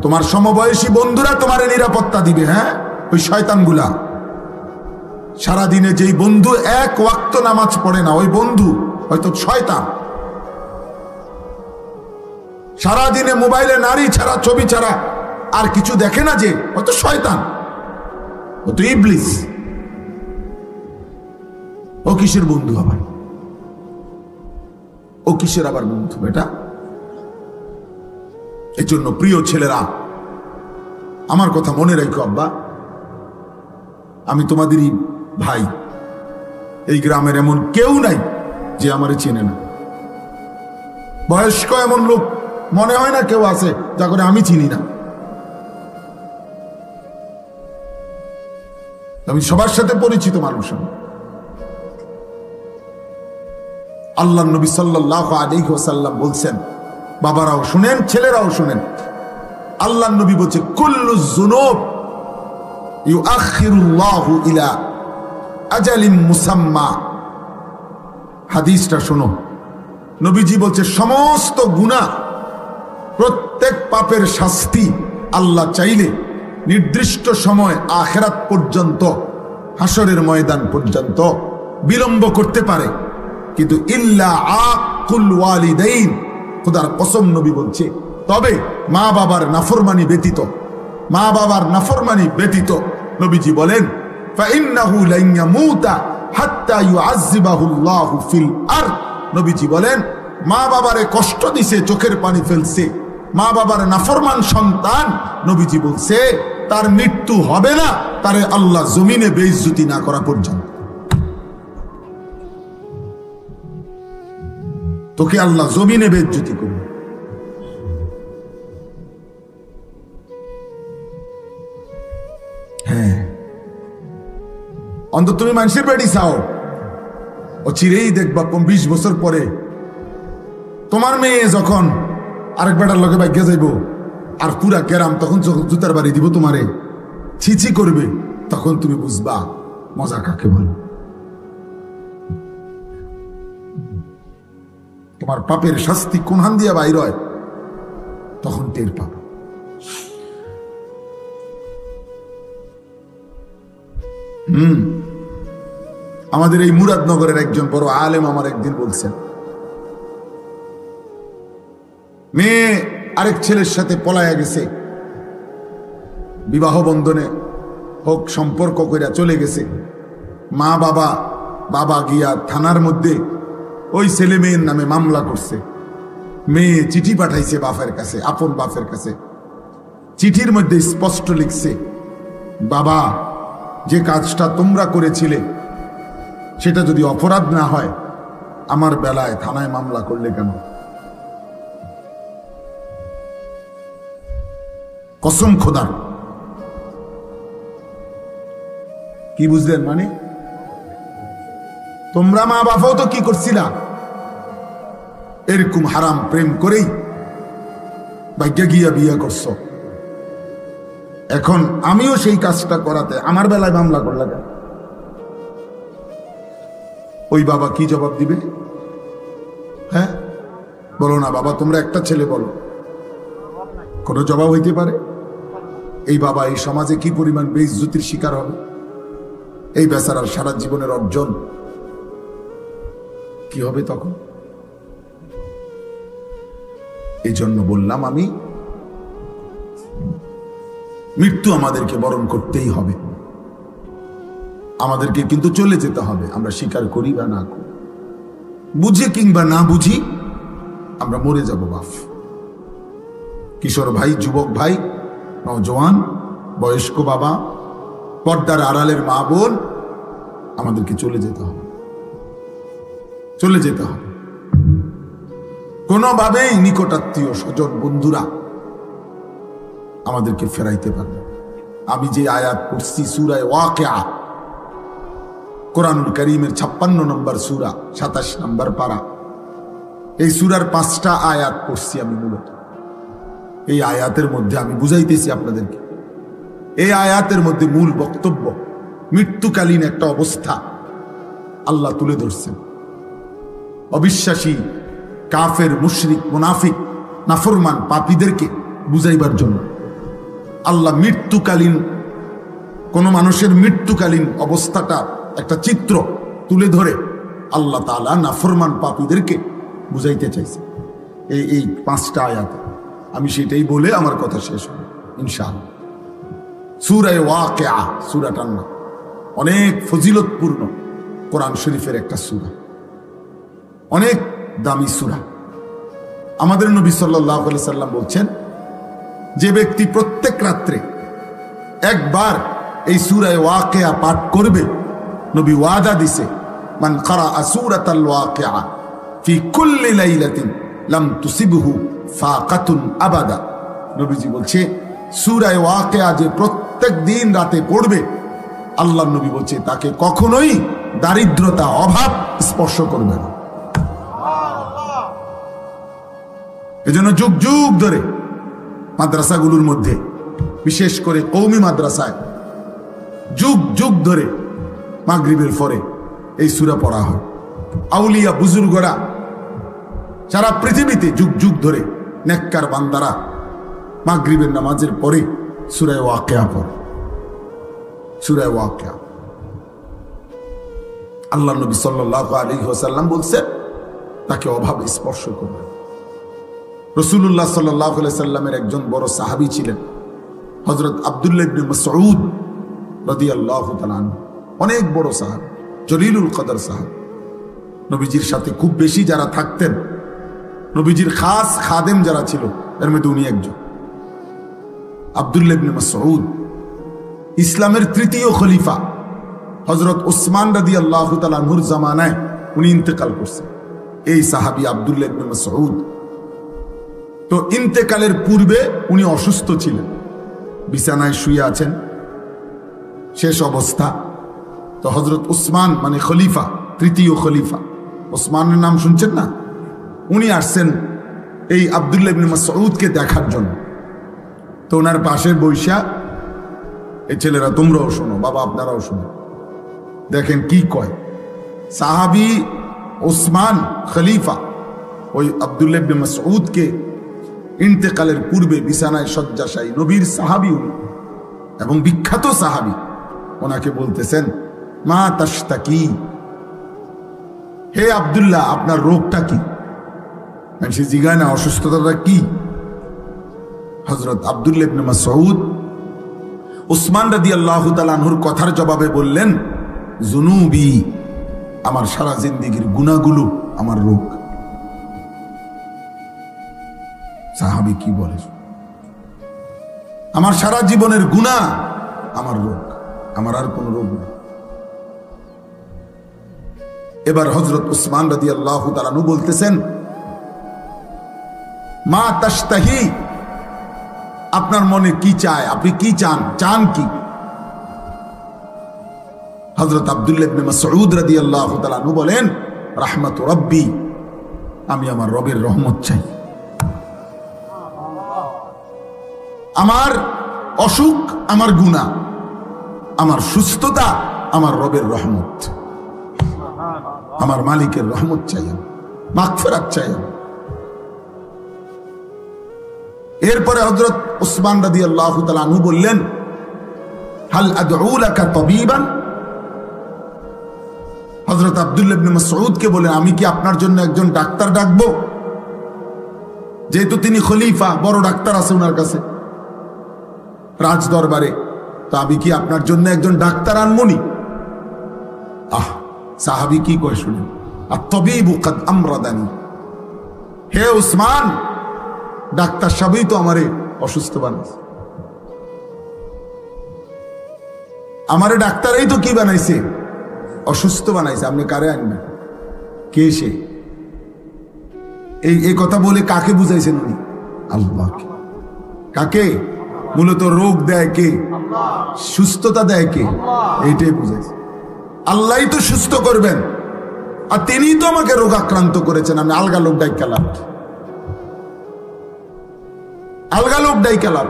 তোমার সমবয়সী বন্ধুরা তোমারে নিরাপত্তা দিবে। হ্যাঁ, ওই শয়তানগুলা, সারাদিনে যেই বন্ধু এক ওয়াক্ত নামাজ পড়ে না, ওই বন্ধু হয়তো শয়তান। সারাদিনে মোবাইলে নারী ছাড়া, ছবি ছাড়া আর কিছু দেখে না, যে হয়তো শয়তান, ও তো ইবলিস। ও কিসের বন্ধু আবার? ও কিসের আবার বন্ধু বেটা? এই জন্য প্রিয় ছেলেরা, আমার কথা মনে রেখো আব্বা, আমি তোমাদেরই ভাই। এই গ্রামের এমন কেউ নাই যে আমারে চেনে না। বয়স্ক এমন লোক মনে হয় না কেউ আছে যা করে আমি চিনি না। আমি সবার সাথে পরিচিত মানুষ। আল্লাহ নবী সাল্লাল্লাহু আলাইহি ওয়াসাল্লাম বলছেন, বাবারাও শুনেন, ছেলেরাও শুনেন, আল্লাহ নবী বলছে, কুল্লু যুনুব ইউআখিরুল্লাহু ইলা আজালিম মুসাম্মা। হাদিসটা শোনো, নবীজি বলছে, সমস্ত গুনাহ, প্রত্যেক পাপের শাস্তি আল্লাহ চাইলে নির্দিষ্ট সময় আখিরাত পর্যন্ত, হাসরের ময়দান পর্যন্ত বিলম্ব করতে পারে, কিন্তু ইল্লা আকুল ওয়ালিদাইন, খোদার কসম নবী বলছে, তবে মা বাবার নাফরমানি ব্যতীত, মা বাবার নাফরমানি ব্যতীত। নবীজি বলেন, ফাইন্নাহু লান ইয়ামুতা হাত্তা ইউআযযিবাহু আল্লাহু ফিল আরদ। নবীজি বলেন, মা বাবারে কষ্ট দিছে, চোখের পানি ফেলছে, মা বাবার নাফরমান সন্তান, নবীজি বলছে তার মৃত্যু হবে না, তারে আল্লাহ জমিনে বেইজ্জতি না করা পর্যন্ত। তোকে আল্লাহ জমিনে বেইজ্জতি করবে। হ্যাঁ, অন্তত তুমি মানুষের বেড়ি চাও, ও চিরেই দেখবা 20 বছর পরে তোমার মেয়ে যখন আরেক বেটার লগে বাইকে যাইব, আর পুরা গ্রাম তখন জুতার বাড়ি দিব তোমারে, ছিছি করবে, তখন তুমি বুঝবা মজা কাকে বল। তোমার পাপের শাস্তি কোন হান দিয়া বাইর হয়, তখন টের পাবে। আমাদের এই মুরাদনগরের একজন বড় আলেম আমার একদিন বলছেন, মেয়ে আরেক ছেলের সাথে পলায়া গেছে, বিবাহ বন্ধনে হোক সম্পর্ক কইরা চলে গেছে। মা বাবা গিয়া থানার মধ্যে ওই ছেলে মেয়ের নামে মামলা করছে। মেয়ে চিঠি পাঠাইছে বাপের কাছে, আপন বাপের কাছে চিঠির মধ্যে স্পষ্ট লিখছে, বাবা যে কাজটা তোমরা করেছিলে সেটা যদি অপরাধ না হয়, আমার বেলায় থানায় মামলা করলে কেন? কসম খোদার। কি বুঝলেন? মানে তোমরা মা বাবাও তো কি করছিলা? এরকম হারাম প্রেম করেই ভাগ্যে গিয়া বিয়ে করছো। এখন আমিও সেই কাজটা করাতে আমার বেলায় মামলা করলা কেন? ওই বাবা কি জবাব দিবে? হ্যাঁ বলো না বাবা, তোমরা একটা ছেলে বলো, কোনো জবাব হইতে পারে? এই বাবা এই সমাজে কি পরিমাণ বেইজ্জতির শিকার হবে? এই বেচারার সারা জীবনের অর্জন কি হবে তখন? এই জন্য বললাম আমি, মৃত্যু আমাদেরকে বরণ করতেই হবে, আমাদেরকে কিন্তু চলে যেতে হবে। আমরা স্বীকার করি বা না করি, বুঝে কিংবা না বুঝি, আমরা মরে যাব বাপ। কিশোর ভাই, যুবক ভাই, নওজওয়ান, বয়স্ক বাবা, পর্দার আড়ালের মা বোন, আমাদেরকে চলে যেতে হবে, চলে যেতে হবে। কোনোভাবেই নিকটাত্মীয় স্বজন বন্ধুরা আমাদেরকে ফেরাইতে পারবে। আমি যে আয়াত পড়ছি সূরা ওয়াকিয়া, কোরআনুল কারীমের 56 নম্বর সূরা, 27 নম্বর পারা, এই সূরার 5টা আয়াত পড়ছি আমি। মূলত এই আয়াতের মধ্যে আমি বুঝাইতেছি আপনাদেরকে, এই আয়াতের মধ্যে মূল বক্তব্য মৃত্যুকালীন একটা অবস্থা আল্লাহ তুলে ধরছেন। অবিশ্বাসী, কাফের, মুশরিক, মুনাফিক, নাফরমান, পাপীদেরকে বুঝাইবার জন্য আল্লাহ মৃত্যুকালীন, কোন মানুষের মৃত্যুকালীন অবস্থাটা একটা চিত্র তুলে ধরে আল্লাহ তাআলা নাফরমান পাপীদেরকে বুঝাইতে চাইছে এই 5টা আয়াতে। আমি সেটাই বলে আমার কথা শেষ হবে ইনশাআল্লাহ। সূরা ওয়াকিয়া, সূরাটার নাম, অনেক ফজিলতপূর্ণ কোরআন শরীফের একটা সূরা, অনেক দামি সূরা। আমাদের নবী সাল্লাল্লাহু আলাইহি সাল্লাম বলছেন, যে ব্যক্তি প্রত্যেক রাত্রে একবার এই সূরা ওয়াকিয়া পাঠ করবে, নবী ওয়াদা দিছে, মান ক্বারাআ সূরাতাল ওয়াকিয়া ফি কুল্লি লাইলাতিন লাম তুসিবহু ফাকাতুন আবাদা। নবীজি বলছে, সূরা ওয়াকিয়া যে প্রত্যেক দিন রাতে পড়বে, আল্লাহর নবী বলছে তাকে কখনোই দারিদ্রতা, অভাব স্পর্শ করবে না। এজন্য যুগ যুগ ধরে মাদ্রাসাগুলোর মধ্যে, বিশেষ করে কওমি মাদ্রাসায়, যুগ যুগ ধরে মাগরিবের পরে এই সূরা পড়া হয়। আউলিয়া বুজুর্গরা সারা পৃথিবীতে যুগ যুগ ধরে, নেককার বান্দারা মাগরিবের নামাজের পরে সূরা ওয়াকিয়া পড়ে। সূরা ওয়াকিয়া আল্লাহ নবী সাল্লাল্লাহু আলাইহি ওয়াসাল্লাম বলছেন তাকে অভাব স্পর্শ করবে। রাসূলুল্লাহ সাল্লাল্লাহু আলাইহি সাল্লামের একজন বড় সাহাবী ছিলেন হযরত আব্দুল্লাহ ইবনে মাসউদ রাদিয়াল্লাহু তাআলা আনহু, অনেক বড় সাহাবী, জলিলুল কদর সাহাবী। নবীজির সাথে খুব বেশি যারা থাকতেন, নবীজির খাস খাদেম যারা ছিল, এর মধ্যে উনি একজন। আব্দুল্লাহ ইবনে মাসউদ ইসলামের 3য় খলিফা হযরত ওসমান রাদিয়াল্লাহু তাআলা আনহুর জামানায় উনি ইন্তেকাল করছেন। এই সাহাবী আব্দুল্লাহ ইবনে মাসউদ, তো ইন্তেকালের পূর্বে উনি অসুস্থ ছিলেন, বিছানায় শুয়ে আছেন, শেষ অবস্থা। তো হযরত ওসমান, মানে খলিফা, 3য় খলিফা, ওসমানের নাম শুনছেন না? উনি আসছেন এই আব্দুল্লাহ ইবনে মাসউদকে দেখার জন্য। তো ওনার পাশে বৈশা, এই ছেলেরা তোমরাও শোনো, বাবা আপনারাও শোনো, দেখেন কি কয়। সাহাবী ওসমান খলিফা ওই আব্দুল্লাহ ইবনে মাসউদকে ইন্তেকালের পূর্বে বিছানায় শয্যাশায়ী, নবীর সাহাবী উনি এবং বিখ্যাত সাহাবী, ওনাকে বলতেছেন, মা তাশতাকি, হে আব্দুল্লাহ আপনার রোগটা কি? সে জিজ্ঞাসা না, অসুস্থতাটা কি? হযরত আব্দুল্লাহ ইবনে মাসউদ ওসমান রাদিয়াল্লাহু তাআলা আনহুর কথার জবাবে বললেন, জুনুবি, আমার সারা জিন্দেগীর গুনাহগুলো আমার রোগ। সাহাবী কি বলে? আমার সারা জীবনের গুনাহ আমার রোগ, আমার আর কোন রোগ নেই। এবার হযরত উসমান রাদিয়াল্লাহু তাআলা আনহু বলতেছেন, মা তাশতাহি, আপনার মনে কি চায়, আপনি কি চান, চান কি? হযরত আব্দুল্লাহ ইবনে মাসউদ রাদিয়াল্লাহু তাআলা আনহু বলেন, রাহমাতু রাব্বি, আমি আমার রবের রহমত চাই। আমার অসুখ আমার গুনাহ, আমার সুস্থতা আমার রবের রহমত, আমার মালিকের রহমত চাই, মাগফিরাত চাই। এরপরে হযরত উসমান রাদিয়াল্লাহু তাআলা আনহু বললেন, হাল আদউ লাকা তাবিবান, হযরত আব্দুল্লাহ ইবনে মাসউদকে বলেন, আমি কি আপনার জন্য একজন ডাক্তার ডাকবো? যেহেতু তিনি খলিফা, বড় ডাক্তার আছে ওনার কাছে রাজ দরবারে, তো আমি কি আপনার জন্য একজন ডাক্তার আনমনি? সাহাবী কি কয় শুনেন, আত-তাবিবু কাদ আমরাদানি, হে উসমান, ডাক্তার সাহেবই তো আমারে অসুস্থ বানাইছে, আমারে ডাক্তারই তো কি বানাইছে, অসুস্থ বানাইছে, আপনি কারে আনবেন? কে সে? এই কথা বলে কাকে বুঝাইছেন উনি? আল্লাহকে। কাকে? মূলত রোগ দেয় কে, সুস্থতা দেয় কে, এইটাই বুঝাইছে। আল্লাহই তো সুস্থ করবেন, আর তিনি তো আমাকে রোগাক্রান্ত করেছেন। আমি আলগা লোক ডাইকালাম, আলগা লোক ডাইকালাম।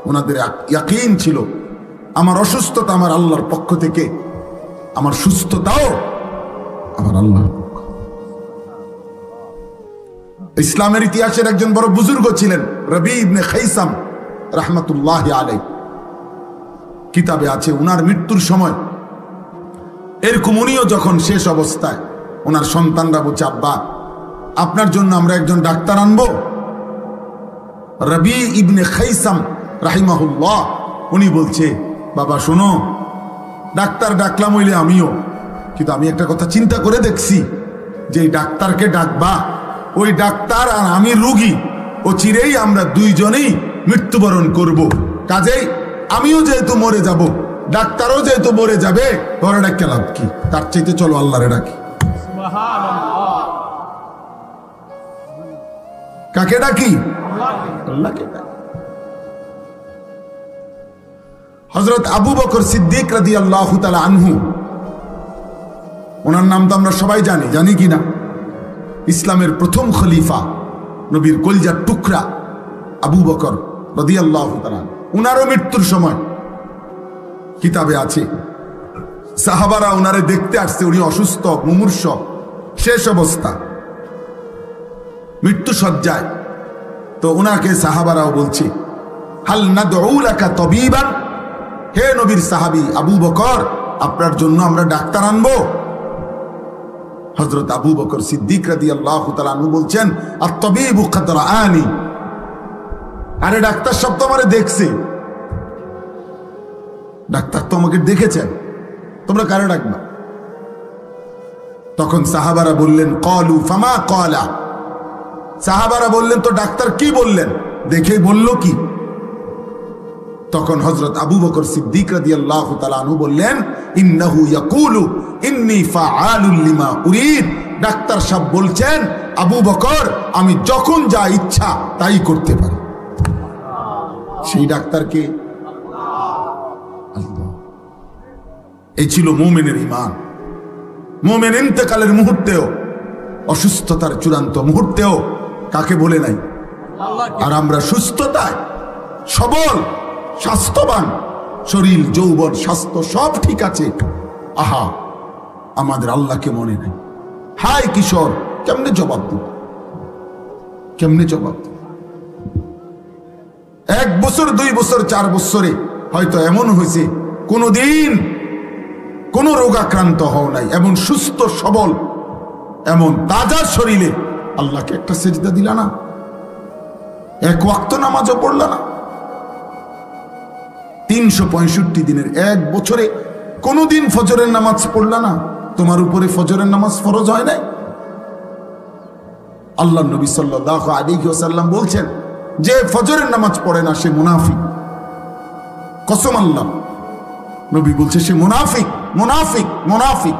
ওনাদের ইয়াকিন ছিল আমার অসুস্থতা আমার আল্লাহর পক্ষ থেকে, আমার সুস্থতাও আমার আল্লাহর পক্ষ। ইসলামের ইতিহাসের একজন বড় বুজুর্গ ছিলেন রবি ইবনে খাইসাম রাহমাতুল্লাহি আলাইহি, কিতাবে আছে উনার মৃত্যুর সময় এরকম উনিও যখন শেষ অবস্থায়, ওনার সন্তানরা বলছে, আব্বা আপনার জন্য আমরা একজন ডাক্তার আনবো। রবি ইবনে খাইসাম রাহিমাহুল্লাহ উনি বলছে, বাবা শোনো, ডাক্তার ডাকলাম হইলে আমিও, কিন্তু আমি একটা কথা চিন্তা করে দেখছি, যে ডাক্তারকে ডাকবা, ওই ডাক্তার আর আমি রোগী, ও চিরেই আমরা দুইজনেই মৃত্যুবরণ করব। কাজেই আমিও যেহেতু মরে যাব, ডাক্তারও যেহেতু মরে যাবে, ঘরে ডাকে লাভ কি? তার চাইতে চলো আল্লাহরে ডাকি। কাকে ডাকি? আল্লাহকে ডাকি। হযরত আবু বকর সিদ্দিক রাদিয়াল্লাহু তাআলা আনহু, ওনার নাম তো আমরা সবাই জানি, জানি কি না? ইসলামের প্রথম খলিফা, নবীর কলিজার টুকরা আবু বকর রাদিয়াল্লাহু তাআলা, উনারও মৃত্যুর সময় কিতাবে আছে সাহাবারা উনারে দেখতে আসছে, উনি অসুস্থ, মুমূর্ষ, শেষ অবস্থা, মৃত্যু সজ্জায়। তো উনাকে সাহাবারাও বলছে, হাল নাদউ লাকা তাবিবান, হে নবীর সাহাবী আবু বকর, আপনার জন্য আমরা ডাক্তার আনবো? হযরত আবু বকর সিদ্দিক রাদিয়াল্লাহু তাআলা আনহু বলছেন, আত-তাবিবু কাদ রাআনি, আরে ডাক্তার সব তো আমারে দেখছে, ডাক্তার তো আমাকে দেখেছেন, তোমরা কারে ডাকবা? তখন সাহাবারা বললেন, ক্বালু ফামা ক্বালা, সাহাবারা বললেন, তো ডাক্তার কি বললেন, দেখেই বলল কি? তখন হযরত আবু বকর সিদ্দিক রাদিয়াল্লাহু তাআলা আনহু বললেন, ইন্নাহু ইয়াকুলু ইন্নী ফাআলুল লিমা উরিদ, ডাক্তার সাহেব বলছেন, আবু বকর আমি যখন যা ইচ্ছা তাই করতে পারি। সেই ডাক্তারকে আল্লাহ। এই ছিল মুমিনের ঈমান। মুমিন ইন্তেকালের মুহূর্তেও, অসুস্থতার চূড়ান্ত মুহূর্তেও কাকে বলে নাই? আর আমরা সুস্থতায় সবল, স্বাস্থ্যবান, শরীর যৌবন স্বাস্থ্য সব ঠিক আছে, আহা আমাদের আল্লাহকে মনে নাই। হায় কিশোর, কেমনে জবাব দেব, কেমনে জবাব দেব? 1 বছর 2 বছর 4 বছরে হয়তো এমন হয়েছে কোনদিন কোন রোগাক্রান্ত হও নাই, এমন সুস্থ সবল, এমন তাজা শরীরে আল্লাহকে একটা সেজদা দিলা না, 1 ওয়াক্ত নামাজও পড়লা না। 365 দিনের 1 বছরে কোনদিন ফজরের নামাজ পড়লা না? তোমার উপরে ফজরের নামাজ ফরজ হয় নাই? আল্লাহর নবী সাল্লাল্লাহু আলাইহি ওয়াসাল্লাম বলছেন, যে ফজরের নামাজ পড়ে না সে মুনাফিক। কসম আল্লাহ, নবী বলছে সে মুনাফিক, মুনাফিক, মুনাফিক।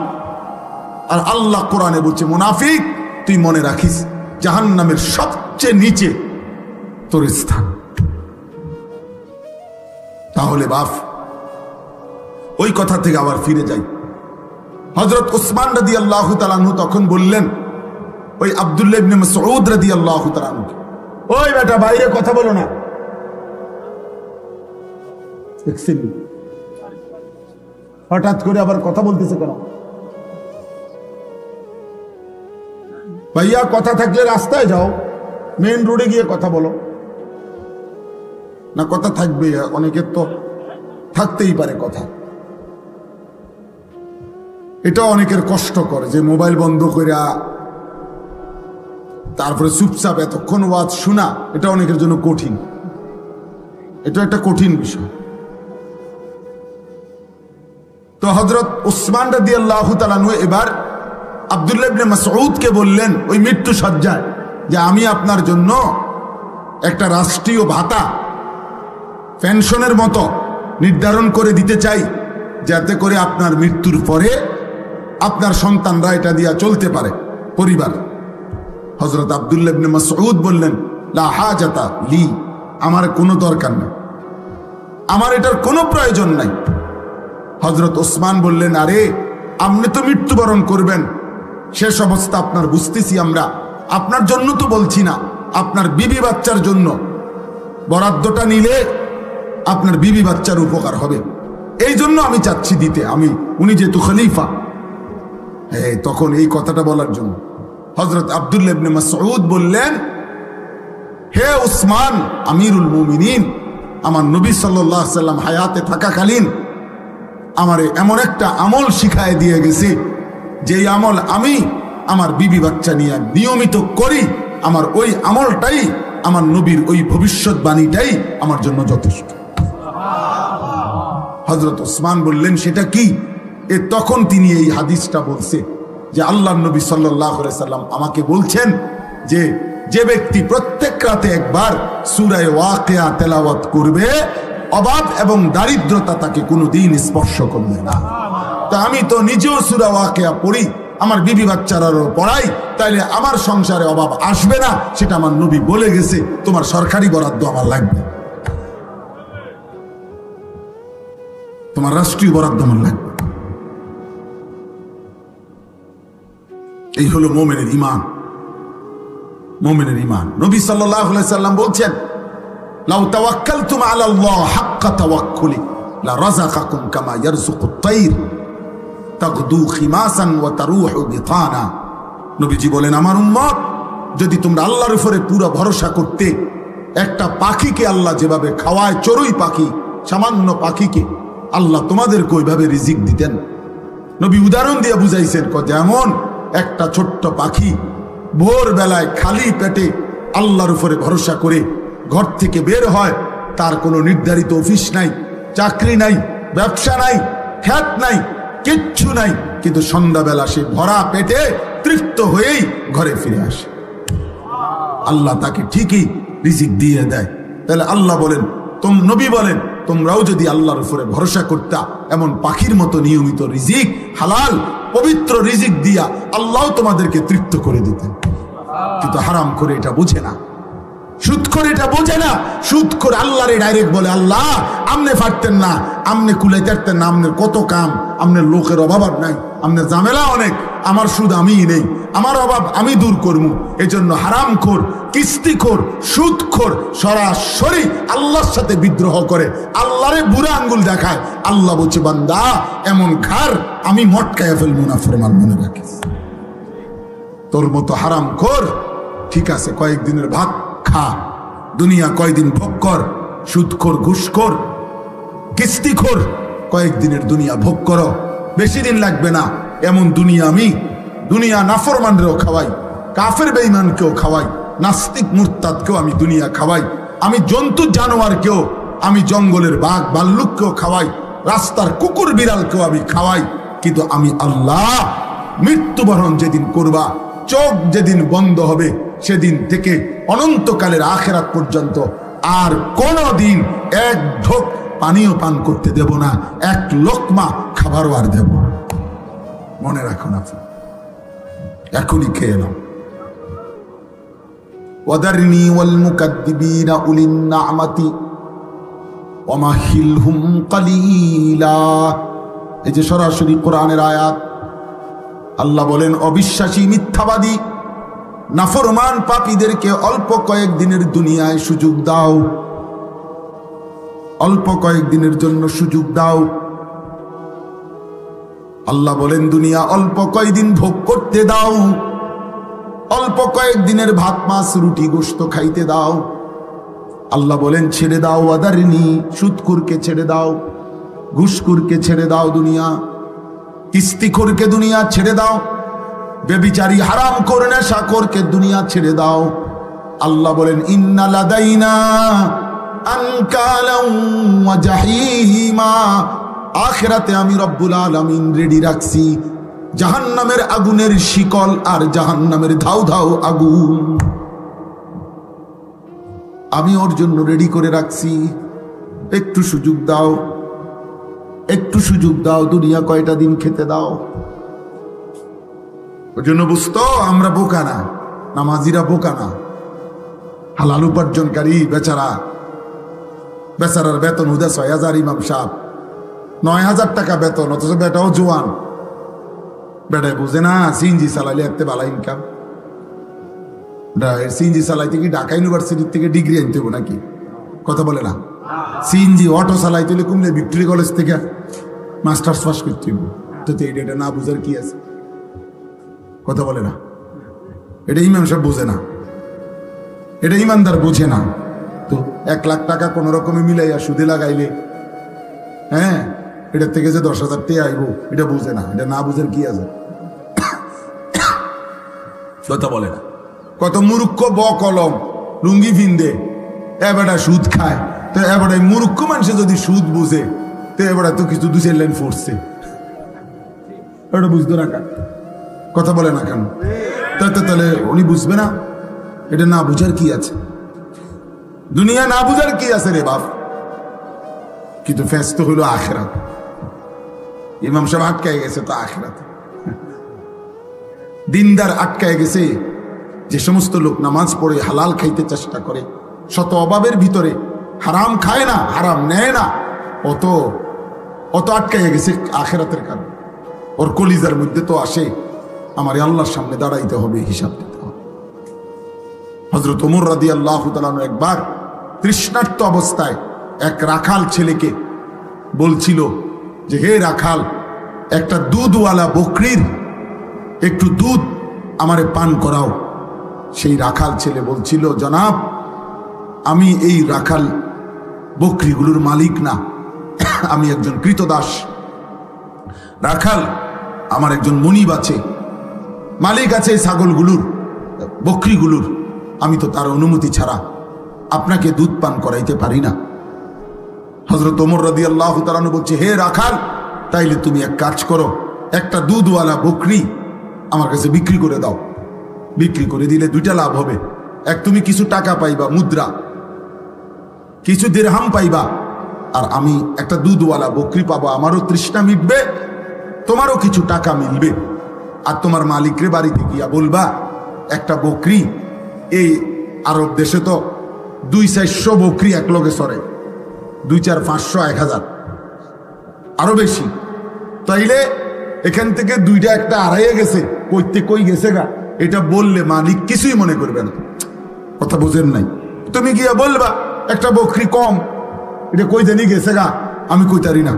আর আল্লাহ কোরআনে বলছে মুনাফিক তুই মনে রাখিস জাহান্নামের সবচেয়ে নিচে তোর স্থান। তাহলে বাপ ওই কথা থেকে আবার ফিরে যাই। হযরত উসমান রাদিয়াল্লাহু তাআলা আনহু তখন বললেন ওই আব্দুল্লাহ ইবনে মাসউদ রাদিয়াল্লাহু তাআলা আনহু, ওই বেটা বাইরে কথা বলো না। হঠাৎ করে আবার কথা বলতেছে কেন? ভাইয়া কথা থাকলে রাস্তায় যাও, মেইন রোডে গিয়ে কথা বলো না। কথা থাকবে, অনেকের তো থাকতেই পারে কথা। এটা অনেকের কষ্ট করে যে মোবাইল বন্ধ করে তারপরে চুপচাপ এতক্ষণ ওয়াজ শোনা, এটা অনেকের জন্য কঠিন। এটা একটা কঠিন বিষয়। তো হযরত উসমান রাদিয়াল্লাহু তাআলা আনহু এবার আব্দুল্লাহ ইবনে মাসউদকে বললেন ওই মৃত্যু সজ্জায় যে আমি আপনার জন্য একটা রাষ্ট্রীয় ভাতা পেনশনের মতো নির্ধারণ করে দিতে চাই, যাতে করে আপনার মৃত্যুর পরে আপনার সন্তানরা এটা দিয়া চলতে পারে পরিবার। হযরত আব্দুল্লাহ ইবনে মাসউদ বললেন লা হাজাতা লি, আমার কোনো দরকার নেই, আমার এটার কোনো প্রয়োজন নাই। হযরত ওসমান বললেন আরে আপনি তো মৃত্যুবরণ করবেন, শেষ অবস্থা আপনার বুঝতেছি আমরা, আপনার জন্য তো বলছি না, আপনার বিবি বাচ্চার জন্য বরাদ্দটা নিলে আপনার বিবি বাচ্চার উপকার হবে, এই জন্য আমি চাচ্ছি দিতে। উনি যেহেতু খলিফা, হ্যাঁ, তখন এই কথাটা বলার জন্য হযরত আব্দুল্লাহ ইবনে মাসউদ বললেন হে উসমান আমিরুল মুমিনিন, আমার নবী সাল্লাল্লাহু আলাইহি সাল্লাম হায়াতে থাকাকালীন আমারে এমন একটা আমল শিখায় দিয়ে গেছে, যেই আমল আমি আমার বিবি বাচ্চা নিয়ে নিয়মিত করি, আমার ওই আমলটাই, আমার নবীর ওই ভবিষ্যৎবাণীটাই আমার জন্য যথেষ্ট। হযরত ওসমান বললেন সেটা কি? তখন তিনি এই হাদিসটা বলছে যে আল্লাহর নবী সাল্লাল্লাহু আলাইহি সাল্লাম আমাকে বলছেন যে যে ব্যক্তি প্রত্যেক রাতে একবার সূরা ওয়াকিয়া তেলাওয়াত করবে, অভাব এবং দারিদ্রতা তাকে কোনোদিন স্পর্শ করবে না। তা আমি তো নিজেও সূরা ওয়াকিয়া পড়ি, আমার বিবি বাচ্চারারও পড়াই, তাইলে আমার সংসারে অভাব আসবে না, সেটা আমার নবী বলে গেছে। তোমার সরকারি বরাদ্দ আমার লাগবে, তোমার রাষ্ট্রীয় বরাদ্দ আমার লাগবে। এই হলো মুমিনের ঈমান। মুমিনের ঈমান। নবী সাল্লাল্লাহু আলাইহি সাল্লাম বলছেন লাউ তাওয়াক্কালতুম আলাল্লাহ হাক্কা তাওয়াক্কুলি লা রাযাকাকুম কামা ইয়ারযুকুত তাইর তাগদু খিমাসান ওয়া তারুহু বিতানা। নবীজি বলেন আমার উম্মত, যদি তোমরা আল্লাহর উপরে পুরো ভরসা করতে, একটা পাখিকে আল্লাহ যেভাবে খাওয়ায়, চড়ুই পাখি, সামান্য পাখিকে আল্লাহ তোমাদেরকে ওইভাবে রিজিক দিতেন। নবী উদাহরণ দিয়ে বুঝাইছেন যেমন একটা ছোট্ট পাখি ভোরবেলায় খালি পেটে আল্লাহর উপরে ভরসা করে ঘর থেকে বের হয়, তার কোনো নির্ধারিত অফিস নাই, চাকরি নাই, ব্যবসা নাই, খ্যাত নাই, কিচ্ছু নাই, কিন্তু সন্ধ্যাবেলা সে ভরা পেটে তৃপ্ত হয়েই ঘরে ফিরে আসে। আল্লাহ তাকে ঠিকই রিজিক দিয়ে দেয়। তাহলে আল্লাহ বলেন, নবী বলেন তোমরাও যদি আল্লাহর উপরে ভরসা করতা, এমন পাখির মতো নিয়মিত রিজিক, হালাল পবিত্র রিজিক দিয়া আল্লাহ তোমাদেরকে তৃপ্ত করে দিতেন। কিন্তু হারাম করে এটা বুঝে না, সুদ করে এটা বোঝে না। সুদ করে আল্লাহরে ডাইরেক্ট বলে আল্লাহ আমনে পারতেন না, আমনে কুলাইতে পারতেন না, আমনের কত কাম, আমনের লোকের অভাব নাই, আমনের ঝামেলা অনেক, আমার সুদ আমিই নেই, আমার অভাব আমি দূর করবো। এই জন্য হারাম খোর, কিস্তিখোর, সুদখোর সরাসরি আল্লাহর সাথে বিদ্রোহ করে, আল্লাহরে বুড়া আঙ্গুল দেখায়। আল্লাহ বলছে বান্দা এমন ঘর আমি মটকায় ফেলবো না, ফরমান মনে রাখিস। তোর মতো হারাম খোর ঠিক আছে, কয়েকদিনের ভাত খা, দুনিয়া কয়দিন ভোগ কর। সুদখোর, ঘুষখোর, কিস্তিখোর কয়েকদিনের দুনিয়া ভোগ করো, বেশি দিন লাগবে না। এমন দুনিয়া আমি দুনিয়া নাফরমানরেও খাওয়াই, কাফের বেঈমানকেও খাওয়াই, নাস্তিক মুরতাদকেও আমি দুনিয়া খাওয়াই, আমি জন্তু জানোয়ারকেও, আমি জঙ্গলের বাঘ ভাল্লুককেও খাওয়াই, রাস্তার কুকুর বিড়ালকেও আমি খাওয়াই। কিন্তু আমি আল্লাহ মৃত্যুবরণ যেদিন করবা, চোখ যেদিন বন্ধ হবে, সেদিন থেকে অনন্তকালের আখিরাত পর্যন্ত আর কোনদিন এক ঢোক পানিও পান করতে দেব না, এক লোকমা খাবারও আর দেব না। মনে রাখুন, আপনি এখনই খেয়ে নাও। ওয়াদারনি ওয়াল মুকাদ্দিবিনা উলিন নি'মাতি ওয়ামাহিলহুম কালিলা। এই যে সরাসরি কোরআনের আয়াত। আল্লাহ বলেন, অবিশ্বাসী, মিথ্যাবাদী, নাফরমান পাপীদেরকে অল্প কয়েকদিনের দুনিয়ায় সুযোগ দাও, অল্প কয়েকদিনের জন্য সুযোগ দাও। আল্লাহ বলেন, দুনিয়া অল্প কয়েকদিন ভোগ করতে দাও, অল্প কয়েকদিনের ভাত মাছ রুটি গোশত খাইতে দাও। আল্লাহ বলেন, ছেড়ে দাও ওয়াদারনি, সুদখোরকে ছেড়ে দাও, ঘুষখোরকে ছেড়ে দাও, দুনিয়া কিস্তিখোরকে দুনিয়া ছেড়ে দাও, বেবিচারী হারামখোর নেশাখোরকে দুনিয়া ছেড়ে দাও। আল্লাহ বলেন, ইন্না লাদাইনা আনকালাম ওয়া জাহিমা, আখিরাতে আমি রব্বুল আলামিন রেডি রাখছি জাহান্নামের আগুনের শিকল আর জাহান্নামের ধাউ ধাউ আগুন আমি ওর জন্য রেডি করে রাখছি। একটু সুযোগ দাও, একটু সুযোগ দাও, দুনিয়া কয়টা দিন খেতে দাও। ওই জন্য বুঝতো আমরা বোকা না, নামাজিরা বোকা না। হালাল উপার্জনকারী বেচারার বেতন হুদা ৬,০০০, ইমাম সাহেব ৯,০০০ টাকা বেতন, অথচ বেটাও জোয়ান। বেটায় বুঝে না সিএনজি চালাইলে এত ভালো ইনকাম। সিএনজি চালাইতে কি ঢাকা ইউনিভার্সিটির থেকে ডিগ্রি আনতে হবে নাকি? কথা বলে না। সিএনজি অটো চালাইতে হলে কুমলে ভিক্টোরি কলেজ থেকে মাস্টার্স পাস করতে হবে। তো এটা না বুঝার কি আছে? কথা বলে না। এটা ইমাম সাহেব বোঝে না, এটা ইমানদার বোঝে না। তো ১ লাখ টাকা কোনো রকমে মিলাইয়া সুদে লাগাইলে, হ্যাঁ, এটার থেকে যে ১০,০০০ টাকা আইব, এটা বুঝে না। এটা না বুঝার কি আছে? কথা বলে না। কত মূর্খ কলম লুঙ্গি ফিন্দে এবারে সুদ খায়। তো এবারে মূর্খ মানুষে যদি সুদ বুঝে, তো এবারে তো কিছু ২-৪ লাইন পড়ছে, এটা বুঝতো না কেন? কথা বলে না কেন? তাহলে উনি বুঝবে না? এটা না বুঝার কি আছে? দুনিয়া না বুঝার কি আছে রে বাপ? কিন্তু ফেস্ত হইল আখিরাত। ইমাম সাহেব আটকায় গেছে তো আখিরাতে। দিনদার আটকায় গেছে। যে সমস্ত লোক নামাজ পড়ে হালাল খাইতে চেষ্টা করে, শত অভাবের ভিতরে হারাম খায় না, হারাম নেয় না, অত আটকায় গেছে আখিরাতের কারণে। ওর কলিজার মধ্যে তো আসে, আমার আল্লাহর সামনে দাঁড়াইতে হবে, হিসাব দিতে হবে। হযরত ওমর রাদিয়াল্লাহু তাআলা একবার তৃষ্ণার্ত অবস্থায় এক রাখাল ছেলেকে বলছিল যে, হে রাখাল, একটা দুধওয়ালা বকরির একটু দুধ আমারে পান করাও। সেই রাখাল ছেলে বলছিল, জনাব, আমি এই রাখাল বকরিগুলোর মালিক না, আমি একজন কৃতদাস। রাখাল আমার একজন মনিব আছে, মালিক আছে এই ছাগলগুলোর, বকরিগুলোর। আমি তো তার অনুমতি ছাড়া আপনাকে দুধ পান করাইতে পারি না। হযরত ওমর রাদিয়াল্লাহু তাআলা বলছে, হে রাখাল, তাইলে তুমি এক কাজ করো, একটা দুধওয়ালা বকরি আমার কাছে বিক্রি করে দাও। বিক্রি করে দিলে দুইটা লাভ হবে। এক, তুমি কিছু টাকা পাইবা, মুদ্রা, কিছু দিরহাম পাইবা, আর আমি একটা দুধওয়ালা বকরি পাবো, আমারও তৃষ্ণা মিটবে, তোমারও কিছু টাকা মিলবে। আর তোমার মালিকরে বাড়িতে গিয়া বলবা, একটা বকরি, এই আরব দেশে তো ২-৪০০ বকরি এক লগে সরে, ২, ৪, ৫০০, ১,০০০ আরো বেশি। তাইলে এখান থেকে দুইটা একটা হারাইয়া গেছে, কই গেছে গা, এটা বললে মালিক কিছুই মনে করবে না। কথা বোঝেন নাই? তুমি গিয়া বলবা একটা বকরি কম, এটা কই জানি গেছে গা, আমি কইতারি না,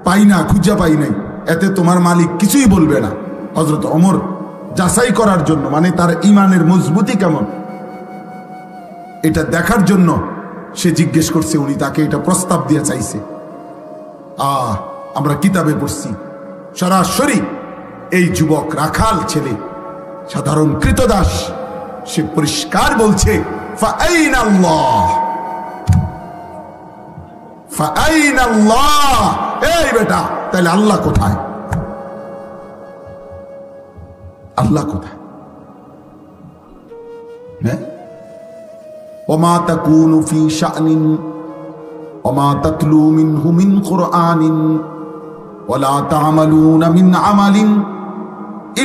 পাই না, খুঁজা পাই নাই, এতে তোমার মালিক কিছুই বলবে না। হযরত ওমর যাচাই করার জন্য, মানে তার ইমানের মজবুতি কেমন এটা দেখার জন্য সে জিজ্ঞেস করছে, উনি তাকে এটা প্রস্তাব দিয়ে চাইছে। আমরা কিতাবে পড়ছি সরাসরি এই যুবক রাখাল ছেলে, সাধারণ কৃতদাস, সে পরিষ্কার বলছে, ফাআইনা আল্লাহ, ফাআইনা আল্লাহ, এই বেটা, তাহলে আল্লাহ কোথায়? আল্লাহ কোথায়? হ্যাঁ, ওমা তাকুনু ফি শানিন ওমা তাতলু মিনহু মিন কুরআনিন ওয়ালা তা'মালুনা মিন আমালিন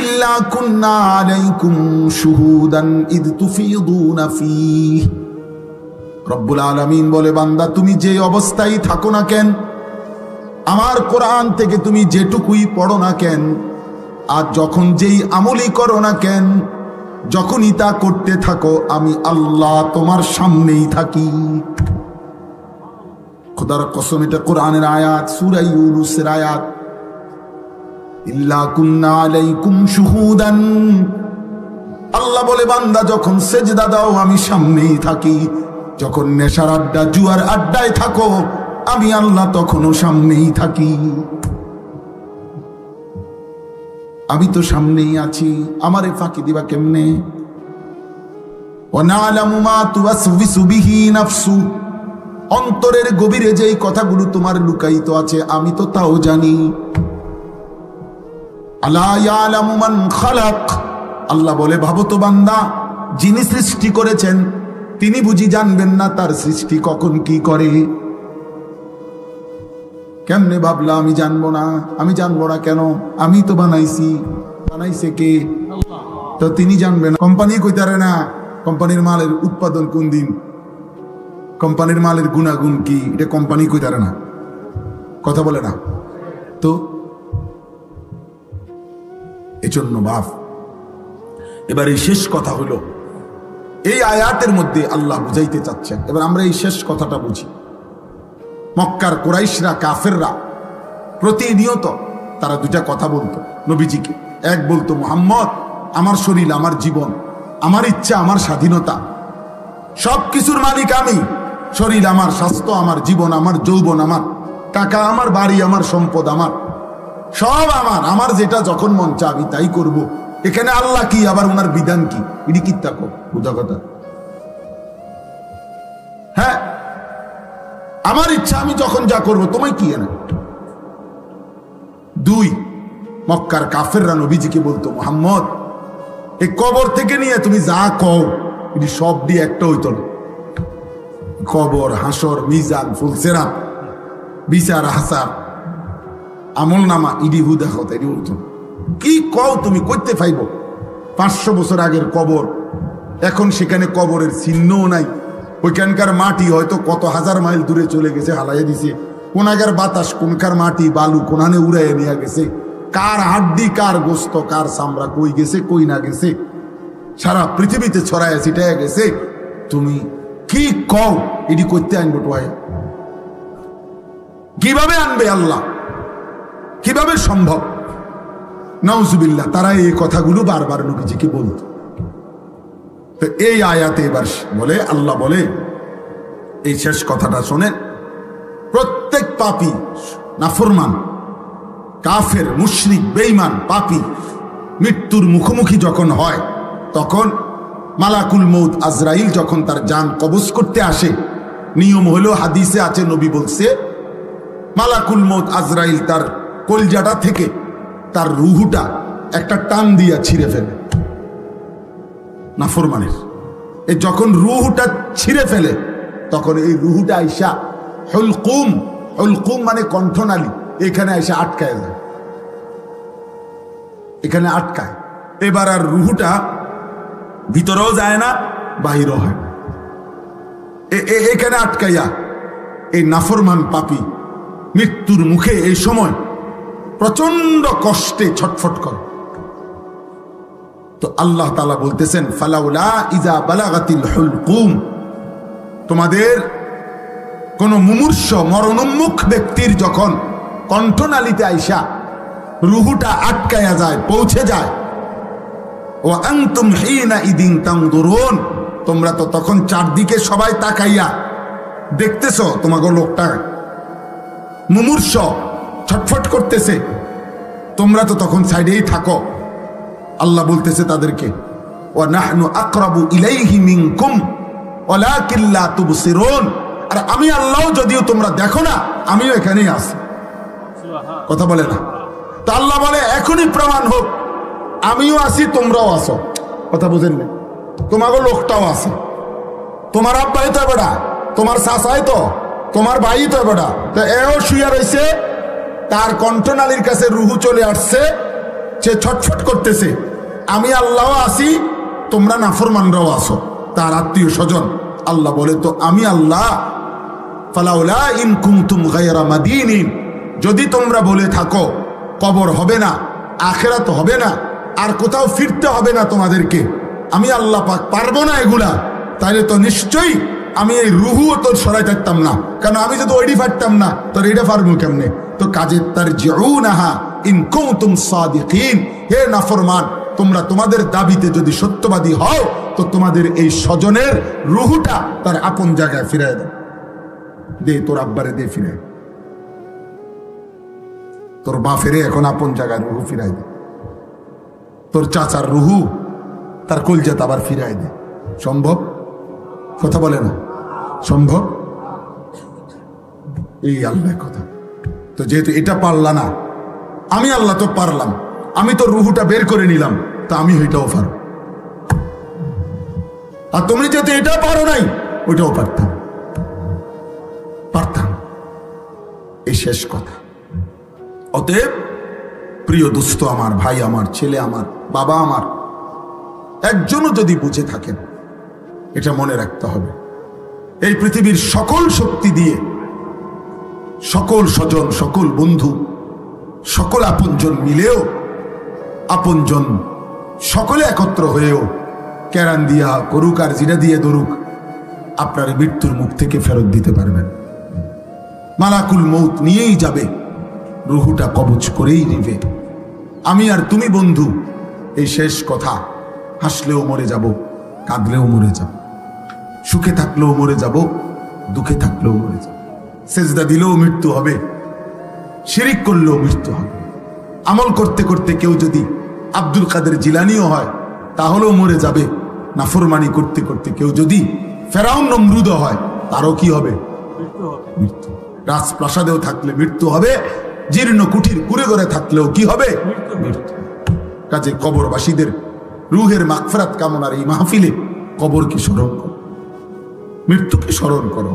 ইল্লা কুন্না আলাইকুম শুহুদান ইদ তুফিদুনা ফীহি। রব্বুল আলামিন বলে, বান্দা তুমি যে অবস্থায় থাকো না কেন, আমার কোরআন থেকে তুমি যেটুকুই পড়ো না কেন, আর যখন যেই আমলই করো না কেন, যখনই তা করতে থাকো আমি আল্লাহ তোমার সামনেই থাকি। খোদার কসম, এটা কোরআনের আয়াত, সূরা ইউনূসের আয়াত। ইল্লা কুন্না আলাইকুম শুহুদান, আল্লাহ বলে বান্দা যখন সেজদা দাও আমি সামনেই থাকি, যখন নেশার আড্ডা জুয়ার আড্ডায় থাকো আমি আল্লাহ তখনও সামনেই থাকি। আমি তো সামনেই আছি, আমারে ফাঁকি দিবা কেমনে? ওয়া না'লামু মা তুওয়াসওয়িসু বিহি নাফসু, অন্তরের গভীরে যেই কথাগুলো তোমার লুকায়িত আছে আমি তো তাও জানি। আলা ইয়ালামু মান খালাক, আল্লাহ বলে ভাবো তো বান্দা, যিনি সৃষ্টি করেছেন তিনি বুঝি জানবেন না তার সৃষ্টি কখন কি করে? কেমনে ভাবলা আমি জানবো না? আমি জানবো না কেন? আমি তো বানাইছি, বানাইছে কে? তো তিনি জানবেন? কোম্পানি কইতারে না কোম্পানির মালের উৎপাদন কোন দিন, কোম্পানির মালের গুণাগুণ কি, এটা কোম্পানি কইতারে না, কথা বলে না তো। এজন্য বাপ, এবার এই শেষ কথা হলো, এই আয়াতের মধ্যে আল্লাহ বুঝাইতে চাচ্ছেন, এবার আমরা এই শেষ কথাটা বুঝি। মক্কার কুরাইশরা, কাফেররা প্রতিনিয়ত তারা দুটা কথা বলতো নবীজিকে। এক বলতো, মুহাম্মদ আমার শরীর, আমার জীবন, আমার ইচ্ছা, আমার স্বাধীনতা, সব কিছুর মালিক আমি। শরীর আমার, স্বাস্থ্য আমার, জীবন আমার, যৌবন আমার, টাকা আমার, বাড়ি আমার, সম্পদ আমার, সব আমার। আমার যেটা যখন মন চা আমি তাই করব। এখানে আল্লাহ কি, আবার ওনার বিধান কি, এটি কি তাকো বুঝা কথা? হ্যাঁ, আমার ইচ্ছা আমি যখন যা করবো, তোমায় কি এনে? দুই, মক্কার কাফেররা নবীজিকে বলতো, মুহাম্মদ এই কবর থেকে নিয়ে তুমি যা কও এটি সব দিয়ে একটা হইত না। কবর, হাসর, মিজান, ফুলসেরাত, বিচার, হাসার, আমল নামা, ইডি হুদা কথা এটি হইত না। কি কও তুমি, করতে পাইব? 500 বছর আগের কবর, এখন সেখানে কবরের চিহ্নও নাই। ওইখানকার মাটি হয়তো কত হাজার মাইল দূরে চলে গেছে, হালাইয়া দিছে। কোনাকার বাতাস, কোনকার মাটি, বালু কোনানে উড়াইয়া নিয়ে গেছে। কার হাড্ডি, কার গোস্ত, কার চামড়া কই গেছে, কই না গেছে, সারা পৃথিবীতে ছড়াইয়া ছিটাইয়া গেছে। তুমি কি কও এটি করতে আনবো টোয়াই? কিভাবে আনবে আল্লাহ? কিভাবে সম্ভব? নাউজুবিল্লাহ, তারা এই কথাগুলো বারবার নবীজিকে বলতো। তো এই আয়াতে এবার বলে, আল্লাহ বলে, এই শেষ কথাটা শোনেন, প্রত্যেক পাপী, নাফরমান, কাফের, মুশরিক, বেঈমান, পাপী মৃত্যুর মুখোমুখি যখন হয়, তখন মালাকুল মউত আজরাইল যখন তার জান কবজ করতে আসে, নিয়ম হলো, হাদিসে আছে, নবী বলছে, মালাকুল মউত আজরাইল তার কলজাটা থেকে তার রুহুটা একটা টান দিয়া ছিঁড়ে ফেলে। নাফরমানের এই যখন রুহুটা ছিঁড়ে ফেলে, তখন এই রুহুটা আইসা হুলকুম, হুলকুম মানে কণ্ঠনালী, এখানে আইসা আটকায় যায়, এখানে আটকায়। এবার আর রুহুটা ভিতরেও যায় না, বাহিরও হয় না, এখানে আটকাইয়া এই নাফরমান পাপী মৃত্যুর মুখে এই সময় প্রচন্ড কষ্টে ছটফট করে। তো আল্লাহ তাআলা বলতেছেন, ফালাউলা ইজা বালাগাতিল হুলকুম, তোমাদের কোন মুমূর্ষ, মরণোন্মুখ ব্যক্তির যখন কণ্ঠনালীতে আইসা রুহুটা আটকায়া যায়, পৌঁছে যায়, ওয়া আনতুম হিনা ইদিন তানদুরুন, তোমরা তো তখন চারদিকে সবাই তাকাইয়া দেখতেছো, তোমাকে লোকটা মুমূর্ষ ছটফট করতেছে, তোমরা তো তখন সাইডেই থাকো। আল্লাহ বলতেছে তাদেরকে, ওয়া নাহনু আকরাবু ইলাইহি মিনকুম ওয়ালাকিন লা তুবসিরুন, আর আমি আল্লাহ যদিও তোমরা দেখো না, আমিও এখানেই আছি। কথা বলে না তো? আল্লাহ বলে এখনই প্রমাণ হোক, আমিও আছি, তোমরাও আছো। কথা বুঝেন না? তোমাকে লোকটাও আছে, তোমার আব্বাই তো বেটা, তোমার চাচাই তো, তোমার ভাই তো বেটা, তো এও শুয়ে রয়েছে, তার কণ্ঠনালীর কাছে রুহু চলে আসছে, সে ছটফট করতেছে, আমি আল্লাহ আছি, তোমরা নাফরমানরাও আসো, তার আত্মীয় স্বজন। আল্লাহ বলে, তো আমি আল্লাহ, ফালাউলা ইন কুনতুম গায়রা মাদিনিন, যদি তোমরা বলে থাকো কবর হবে না, আখিরাত হবে না, আর কোথাও ফিরতে হবে না তোমাদেরকে, আমি আল্লাহ পাক পারবো না এগুলা, তাহলে তো নিশ্চয়ই আমি এই রুহুও তোর সরাই থাকতাম না, কারণ আমি যদি ওইডি পারতাম না তোর এটা পারবো কেমনে? তো কাজে তারজিউনাহা ইন কুনতুম সাদিকিন, হে নাফরমান, তোমরা তোমাদের দাবিতে যদি সত্যবাদী হও, তো তোমাদের এই স্বজনের রুহুটা তার আপন জায়গায় ফিরায় দাও। দে তোর আব্বারে দে ফিরায়, তোর বাপেরে এখন আপন জায়গায় রুহু ফিরাই দে, তোর চাচার রুহু তার কলজাত আবার ফিরাই দে। সম্ভব? কথা বলে না সম্ভব? এই আল্লাহর কথা। তো যেহেতু এটা পারলা না, আমি আল্লাহ তো পারলাম, আমি তো রুহুটা বের করে নিলাম, তা আমি ওইটাও পারো। আর তুমি যেহেতু এটা পারো নাই, ওইটাও পারতাম, পারতাম। এই শেষ কথা। অতএব প্রিয় দোস্ত আমার, ভাই আমার, ছেলে আমার, বাবা আমার, একজনও যদি বুঝে থাকেন, এটা মনে রাখতে হবে, এই পৃথিবীর সকল শক্তি দিয়ে, সকল স্বজন, সকল বন্ধু, সকল আপনজন মিলেও, আপনজন সকলে একত্র হয়েও কেরান দিয়া করুক আর জিরা দিয়ে ধরুক, আপনার মৃত্যুর মুখ থেকে ফেরত দিতে পারবেন। মালাকুল মৌত নিয়েই যাবে, রুহুটা কবজ করেই নিবে। আমি আর তুমি বন্ধু, এই শেষ কথা, হাসলেও মরে যাব, কাঁদলেও মরে যাব, সুখে থাকলেও মরে যাব, দুঃখে থাকলেও মরে যাব, সেজদা দিলেও মৃত্যু হবে, শিরিক করলেও মৃত্যু হবে, আমল করতে করতে কেউ যদি আব্দুল কাদের জিলানিও হয় তাহলেও মরে যাবে, নাফরমানি করতে করতে কেউ যদি ফেরাউন নমরুদ হয় তারও কি হবে? মৃত্যু। রাজপ্রাসাদেও থাকলে মৃত্যু হবে, জীর্ণ কুঠির কুড়ে ঘরে থাকলেও কি হবে? মৃত্যু। কাজে কবরবাসীদের রুহের মাগফিরাত কামনার এই মাহফিলে কবরকে স্মরণ করো, মৃত্যুকে স্মরণ করো,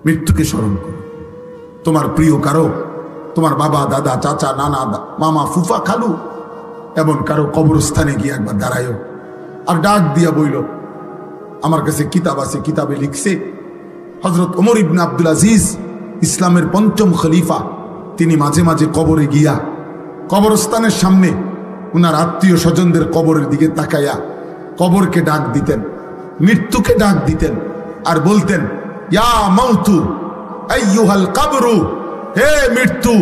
মৃত্যুকে স্মরণ করো। তোমার প্রিয় কারো, তোমার বাবা, দাদা, চাচা, নানা, মামা, ফুফা, খালু, এমন কারো কবরস্থানে গিয়ে একবার দাঁড়ায়ও আর ডাক দিয়া বইল। আমার কাছে কিতাব আছে, কিতাবে লিখছে হযরত ওমর ইবনে আব্দুল আজিজ, ইসলামের পঞ্চম খলিফা, তিনি মাঝে মাঝে কবরে গিয়া কবরস্থানের সামনে উনার আত্মীয় স্বজনদের কবরের দিকে তাকাইয়া কবরকে ডাক দিতেন, মৃত্যুকে ডাক দিতেন আর বলতেন, ইয়া মাউতু আইয়ুহাল কবরু, হে মৃত্যু,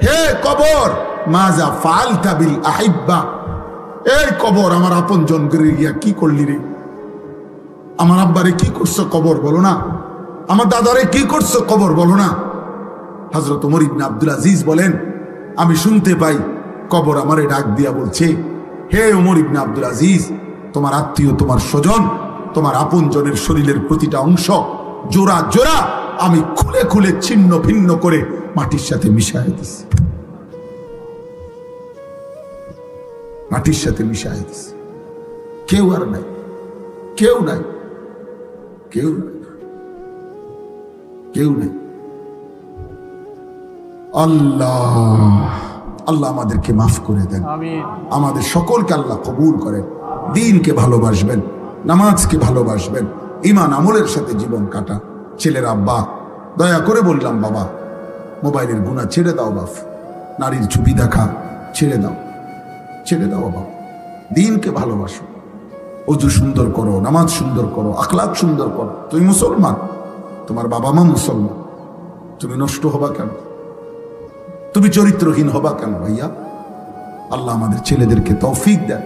হে কবর, মাজা ফাআলতা বিল আহিব্বা, এই কবর আমার আপন জন করে গিয়া কি করলি রে? আমার আব্বারে কি করছো কবর বলো না, আমার দাদারে কি করছো কবর বলো না। হযরত ওমর ইবনে আব্দুল আজিজ বলেন, আমি শুনতে পাই কবর আমারে ডাক দিয়া বলছে, হে ওমর ইবনে আব্দুল আজিজ, তোমার আত্মীয়, তোমার স্বজন, তোমার আপন জনের শরীরের প্রতিটা অংশ জোড়া জোড়া আমি খুলে খুলে ছিন্ন ভিন্ন করে মাটির সাথে মিশাই দিছি, মাটির সাথে মিশাই দিছি। কেউ আর নাই, কেউ নাই, কেউ নাই, কেউ নাই। আল্লাহ আল্লাহ আমাদেরকে মাফ করে দেন, আমাদের সকলকে আল্লাহ কবুল করেন, দ্বীনকে ভালোবাসবেন, নামাজকে ভালোবাসবেন, ঈমান আমলের সাথে জীবন কাটা। ছেলের আব্বা, দয়া করে বললাম বাবা, মোবাইলের গুনাহ ছেড়ে দাও বাপ, নারীর ছবি দেখা ছেড়ে দাও, ছেড়ে দাও বাবা, দ্বীনকে ভালোবাসো, ওযু সুন্দর করো, নামাজ সুন্দর করো, আখলাক সুন্দর করো। তুমি মুসলমান, তোমার বাবা মা মুসলমান, তুমি নষ্ট হবা কেন? তুমি চরিত্রহীন হবা কেন ভাইয়া? আল্লাহ আমাদের ছেলেদেরকে তৌফিক দেন,